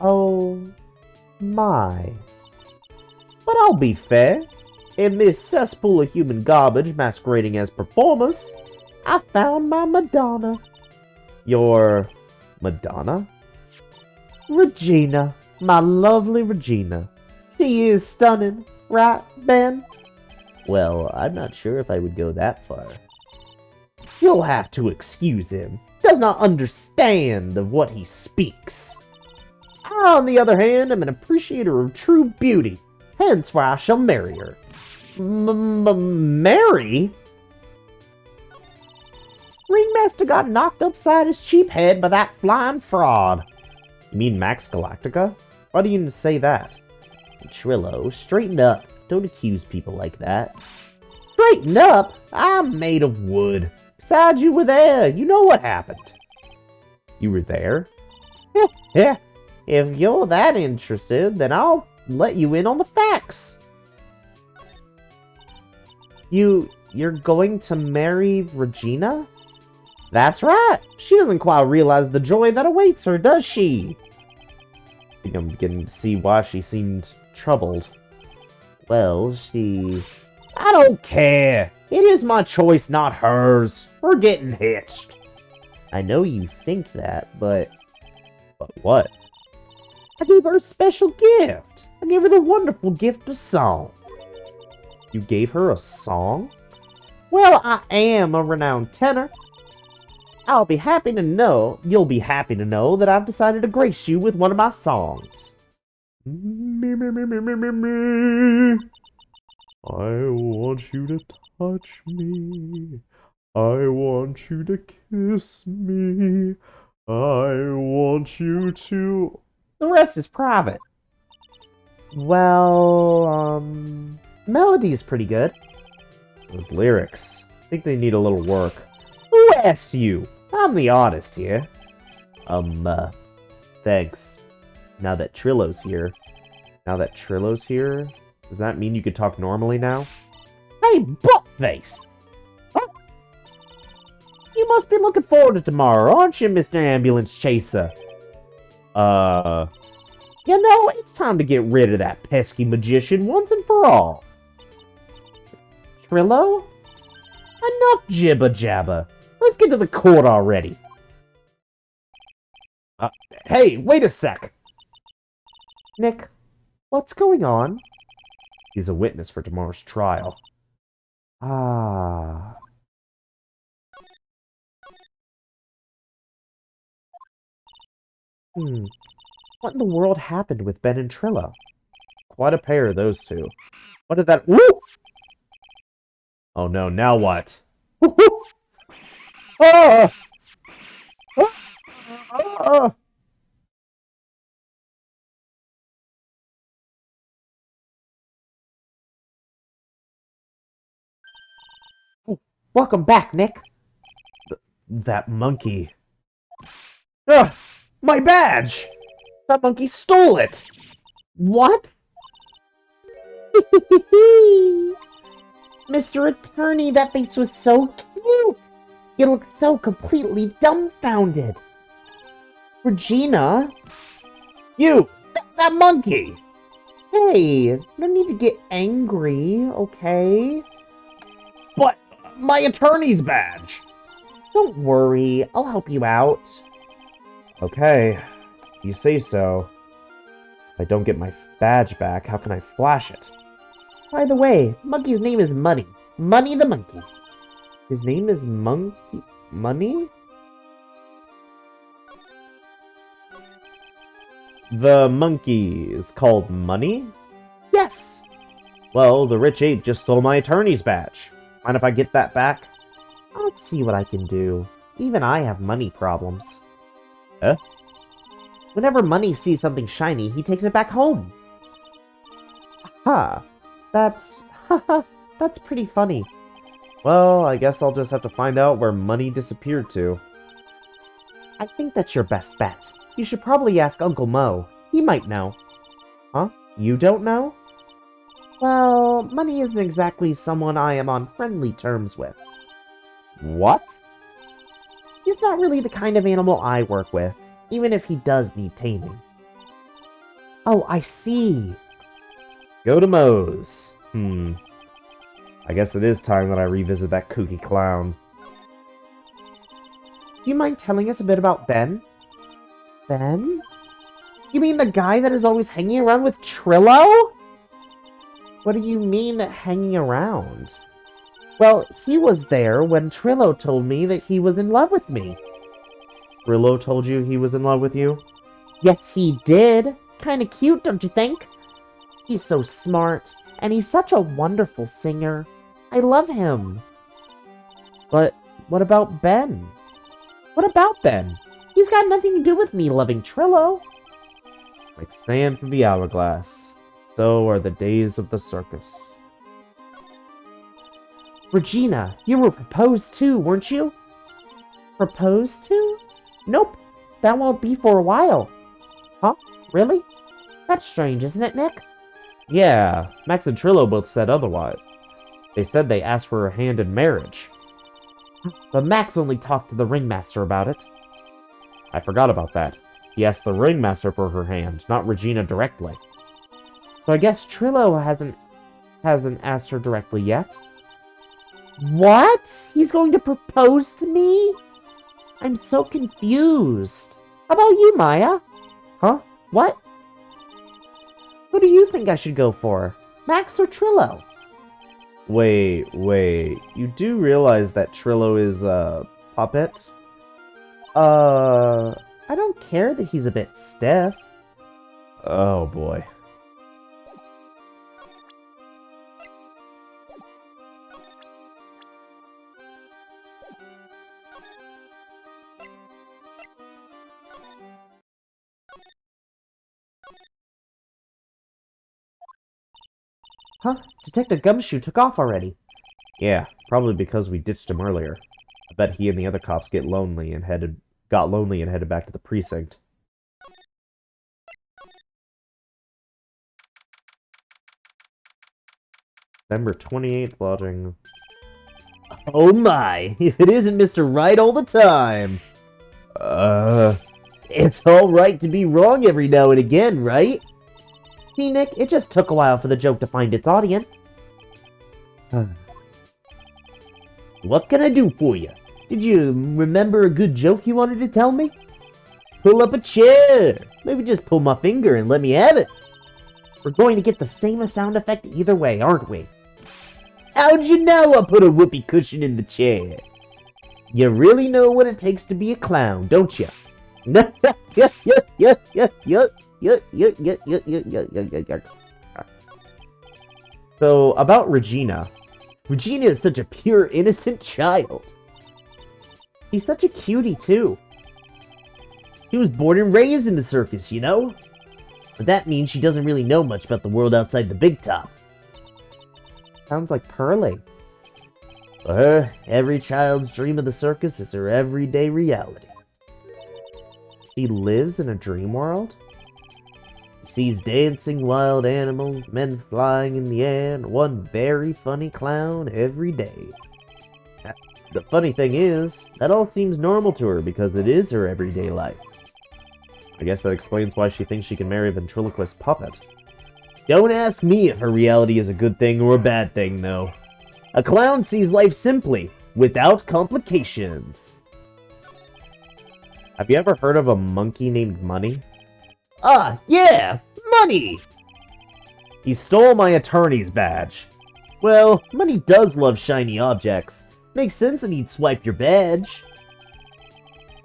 B: Oh, My. But I'll be fair. In this cesspool of human garbage masquerading as performers, I found my Madonna.
A: Your Madonna?
B: Regina. My lovely Regina. She is stunning, right, Ben?
C: Well, I'm not sure if I would go that far.
B: You'll have to excuse him. Does not understand of what he speaks. I, on the other hand, am an appreciator of true beauty. Hence why I shall marry her. Marry? Ringmaster got knocked upside his cheap head by that flying fraud.
A: You mean Max Galactica? Why do you say that?
C: Trillo, straighten up. Don't accuse people like that.
B: Straighten up? I'm made of wood. Besides, you were there. You know what happened.
A: You were there?
B: Yeah. If you're that interested, then I'll let you in on the facts. You're going to marry Regina? That's right. She doesn't quite realize the joy that awaits her, does she?
A: I think I'm beginning to see why she seemed troubled.
C: Well, she...
B: I don't care. It is my choice, not hers. We're getting hitched.
C: I know you think that, but...
A: But what?
B: I gave her a special gift. I gave her the wonderful gift of song.
A: You gave her a song?
B: Well, I am a renowned tenor. You'll be happy to know that I've decided to grace you with one of my songs.
A: Me, me, me, me, me, me, me. I want you to touch me. I want you to kiss me. I want you to...
B: The rest is private. Well, melody is pretty good.
A: Those lyrics. I think they need a little work.
B: Who asked you? I'm the artist here.
A: Thanks. Now that Trillo's here, does that mean you could talk normally now?
B: Hey, buttface! Huh? You must be looking forward to tomorrow, aren't you, Mr. Ambulance Chaser? You know, it's time to get rid of that pesky magician once and for all. Trillo? Enough jibber-jabber. Let's get to the court already. Hey, wait a sec. Nick, what's going on?
A: He's a witness for tomorrow's trial.
B: Ah. What in the world happened with Ben and Trillo?
A: Quite a pair, those two.
B: What did that... Woo!
A: Oh no, now what?
B: Ah! Ah! Welcome back, Nick.
A: That monkey.
B: My badge! That monkey stole it! What? Mr. Attorney, that face was so cute! You looked so completely dumbfounded. Regina? You! That monkey! Hey, no need to get angry, okay? But my attorney's badge! Don't worry, I'll help you out.
A: Okay, if you say so. If I don't get my badge back, how can I flash it?
B: By the way, the monkey's name is Money. Money the monkey. His name is Monkey... Money?
A: The monkey is called Money?
B: Yes!
A: Well, the rich ape just stole my attorney's badge. Mind if I get that back?
B: I'll see what I can do. Even I have money problems.
A: Huh?
B: Whenever Money sees something shiny, he takes it back home. Ha! That's pretty funny.
A: Well, I guess I'll just have to find out where Money disappeared to.
B: I think that's your best bet. You should probably ask Uncle Mo. He might know.
A: Huh? You don't know?
B: Well, Money isn't exactly someone I am on friendly terms with.
A: What?
B: He's not really the kind of animal I work with, even if he does need taming. Oh, I see.
A: Go to Moe's. I guess it is time that I revisit that kooky clown.
B: Do you mind telling us a bit about Ben? Ben? You mean the guy that is always hanging around with Trillo? What do you mean, hanging around? Well, he was there when Trillo told me that he was in love with me.
A: Trillo told you he was in love with you?
B: Yes, he did. Kinda cute, don't you think? He's so smart, and he's such a wonderful singer. I love him.
A: But what about Ben?
B: What about Ben? He's got nothing to do with me loving Trillo.
A: Like sand from the hourglass, so are the days of the circus.
B: Regina, you were proposed to, weren't you? Proposed to? Nope, that won't be for a while. Huh? Really? That's strange, isn't it, Nick?
A: Yeah, Max and Trillo both said otherwise. They said they asked for her hand in marriage.
B: But Max only talked to the ringmaster about it.
A: I forgot about that. He asked the ringmaster for her hand, not Regina directly.
B: So I guess Trillo hasn't asked her directly yet. What? He's going to propose to me? I'm so confused. How about you, Maya? Huh? What? Who do you think I should go for? Max or Trillo?
A: Wait. You do realize that Trillo is a puppet?
B: I don't care that he's a bit stiff.
A: Oh boy.
B: Huh? Detective Gumshoe took off already.
A: Yeah, probably because we ditched him earlier. I bet he and the other cops got lonely and headed back to the precinct. December 28th lodging.
C: Oh my, if it isn't Mr. Wright all the time! It's alright to be wrong every now and again, right?
B: See, Nick, it just took a while for the joke to find its audience.
C: What can I do for you? Did you remember a good joke you wanted to tell me? Pull up a chair! Maybe just pull my finger and let me have it.
B: We're going to get the same sound effect either way, aren't we?
C: How'd you know I put a whoopee cushion in the chair? You really know what it takes to be a clown, don't you?
A: So, about Regina.
C: Regina is such a pure, innocent child.
B: He's such a cutie, too.
C: She was born and raised in the circus, you know? But that means she doesn't really know much about the world outside the big top.
B: Sounds like Pearly.
C: For her, every child's dream of the circus is her everyday reality.
B: She lives in a dream world?
C: She sees dancing wild animals, men flying in the air, and one very funny clown every day. The funny thing is, that all seems normal to her because it is her everyday life.
A: I guess that explains why she thinks she can marry a ventriloquist puppet.
C: Don't ask me if her reality is a good thing or a bad thing, though. A clown sees life simply, without complications.
A: Have you ever heard of a monkey named Money?
C: Ah, yeah! Money! He stole my attorney's badge. Well, Money does love shiny objects. Makes sense that he'd swipe your badge.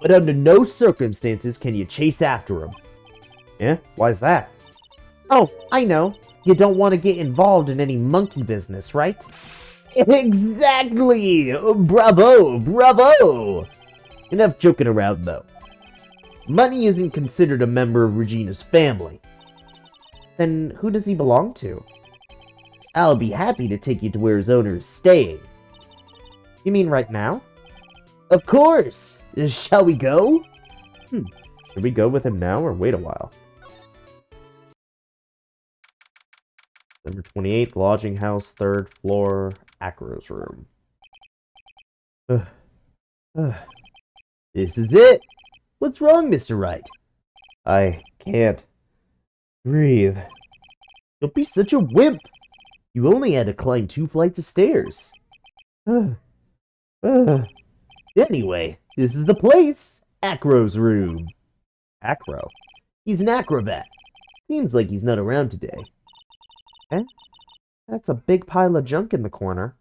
C: But under no circumstances can you chase after him.
A: Yeah? Why's that?
B: Oh, I know. You don't want to get involved in any monkey business, right?
C: Exactly! Bravo! Bravo! Enough joking around, though. Money isn't considered a member of Regina's family.
B: Then who does he belong to?
C: I'll be happy to take you to where his owner is staying.
B: You mean right now?
C: Of course! Shall we go?
A: Should we go with him now or wait a while? Number 28th, lodging house, 3rd floor, Acro's room.
C: This is it! What's wrong, Mr. Wright?
A: I can't.
C: Breathe. Don't be such a wimp. You only had to climb 2 flights of stairs. Anyway, this is the place. Acro's room.
A: Acro.
C: He's an acrobat. Seems like he's not around today.
B: That's a big pile of junk in the corner.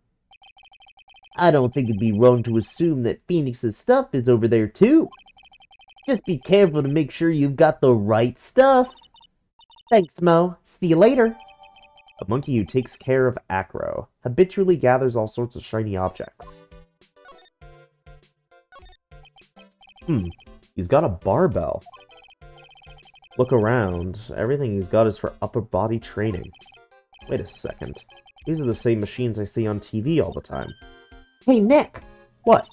C: I don't think it'd be wrong to assume that Phoenix's stuff is over there too. Just be careful to make sure you've got the right stuff.
B: Thanks, Mo. See you later.
A: A monkey who takes care of Acro habitually gathers all sorts of shiny objects. He's got a barbell. Look around. Everything he's got is for upper body training. Wait a second. These are the same machines I see on TV all the time.
B: Hey, Nick.
A: What?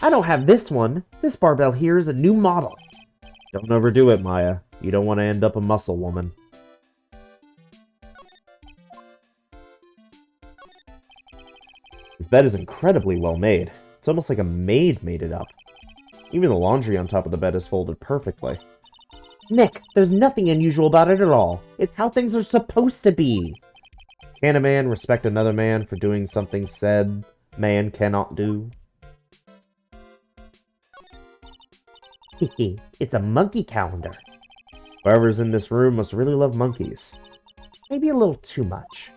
B: I don't have this one. This barbell here is a new model.
A: Don't overdo it, Maya. You don't want to end up a muscle woman. His bed is incredibly well made. It's almost like a maid made it up. Even the laundry on top of the bed is folded perfectly.
B: Nick, there's nothing unusual about it at all. It's how things are supposed to be.
A: Can a man respect another man for doing something said man cannot do?
B: It's a monkey calendar.
A: Whoever's in this room must really love monkeys.
B: Maybe a little too much.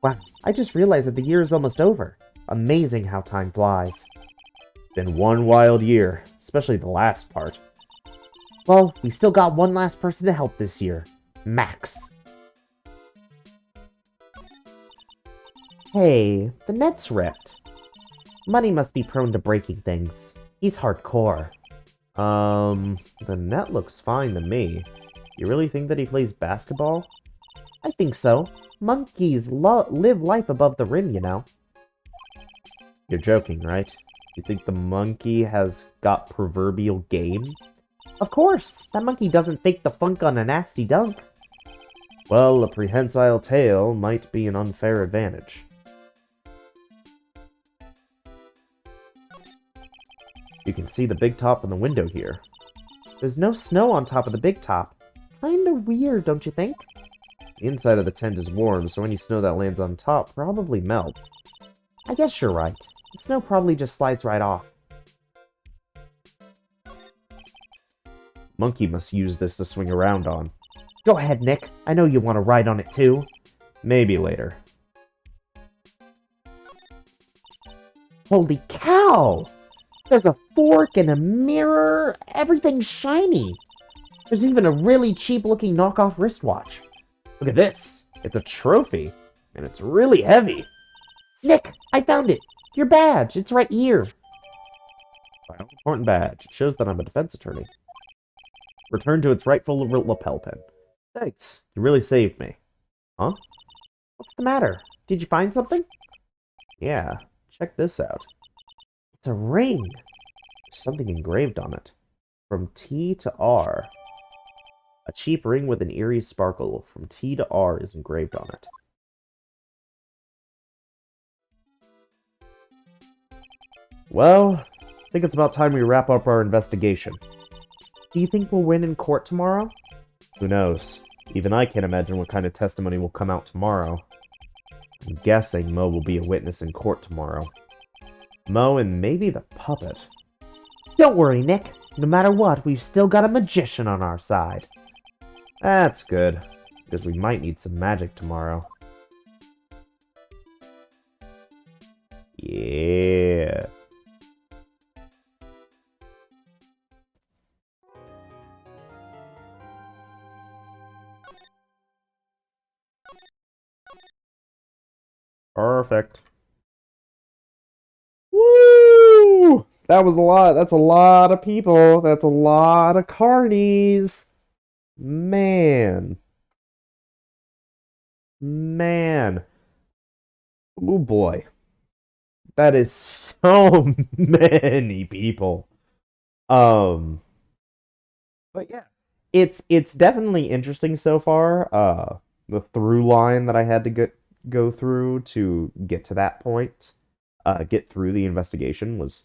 B: Wow, I just realized that the year is almost over. Amazing how time flies.
A: Been one wild year, especially the last part.
B: Well, we still got one last person to help this year. Max. Hey, the net's ripped. Money must be prone to breaking things. He's hardcore.
A: The net looks fine to me. You really think that he plays basketball?
B: I think so. Monkeys live life above the rim, you know.
A: You're joking, right? You think the monkey has got proverbial game?
B: Of course. That monkey doesn't fake the funk on a nasty dunk.
A: Well, a prehensile tail might be an unfair advantage. You can see the big top from the window here.
B: There's no snow on top of the big top. Kinda weird, don't you think?
A: The inside of the tent is warm, so any snow that lands on top probably melts.
B: I guess you're right. The snow probably just slides right off.
A: Monkey must use this to swing around on.
B: Go ahead, Nick. I know you want to ride on it too.
A: Maybe later.
B: Holy cow! There's a fork and a mirror. Everything's shiny. There's even a really cheap-looking knockoff wristwatch.
A: Look at this. It's a trophy, and it's really heavy.
B: Nick, I found it. Your badge. It's right here.
A: My important badge. It shows that I'm a defense attorney. Return to its rightful lapel pin. Thanks. You really saved me. Huh?
B: What's the matter? Did you find something?
A: Yeah. Check this out.
B: It's a ring.
A: There's something engraved on it. From T to R. A cheap ring with an eerie sparkle from T to R is engraved on it. Well, I think it's about time we wrap up our investigation.
B: Do you think we'll win in court tomorrow?
A: Who knows? Even I can't imagine what kind of testimony will come out tomorrow. I'm guessing Mo will be a witness in court tomorrow. Mo and maybe the puppet.
B: Don't worry, Nick. No matter what, we've still got a magician on our side.
A: That's good, because we might need some magic tomorrow. Yeah. Perfect. Woo! That was a lot. That's a lot of people. That's a lot of carnies. Man. Man. Oh boy. That is so many people. But yeah. It's definitely interesting so far. The through line that I had to go through to get to that point, get through the investigation was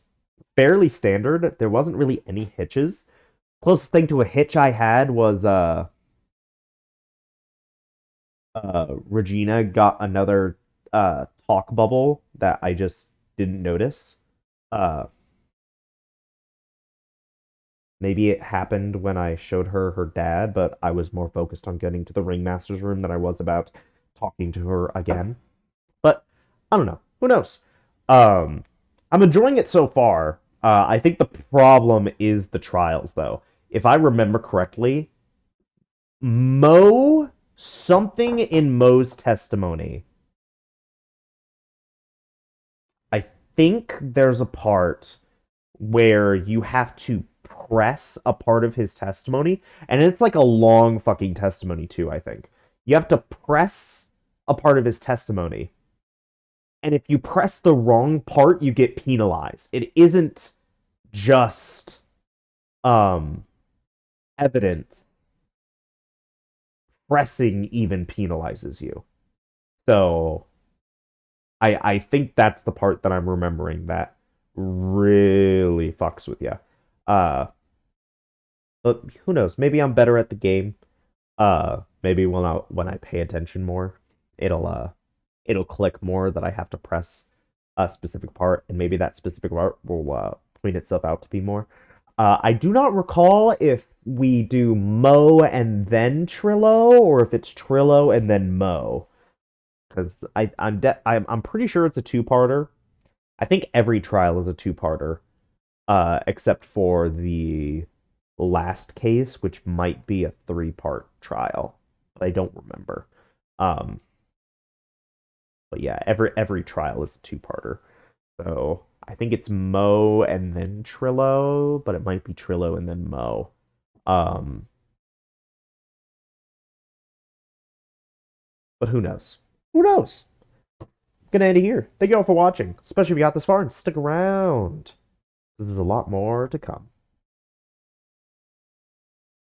A: fairly standard. There wasn't really any hitches. Closest thing to a hitch I had was Regina got another talk bubble that I just didn't notice. Uh, Maybe it happened when I showed her her dad, but I was more focused on getting to the ringmaster's room than I was about talking to her again. But I don't know. Who knows? Um, I'm enjoying it so far. I think the problem is the trials, though. If I remember correctly, something in Mo's testimony, I think there's a part where you have to press a part of his testimony, and it's like a long fucking testimony, too, I think. You have to press a part of his testimony, and if you press the wrong part, you get penalized. It isn't just um evidence. Pressing even penalizes you. So I think that's the part that I'm remembering that really fucks with you. Uh but who knows? Maybe I'm better at the game. Maybe when I pay attention more, it'll click more that I have to press a specific part, and maybe that specific part will point itself out to be more. I do not recall if we do Mo and then Trillo, or if it's Trillo and then Mo. Because I'm pretty sure it's a two-parter. I think every trial is a two-parter, except for the last case, which might be a three-part trial. But I don't remember. Um, but yeah, every trial is a two-parter. So I think it's Mo and then Trillo, but it might be Trillo and then Mo. Um, but who knows? Who knows? Gonna end it here. Thank you all for watching, especially if you got this far and stick around. There's a lot more to come.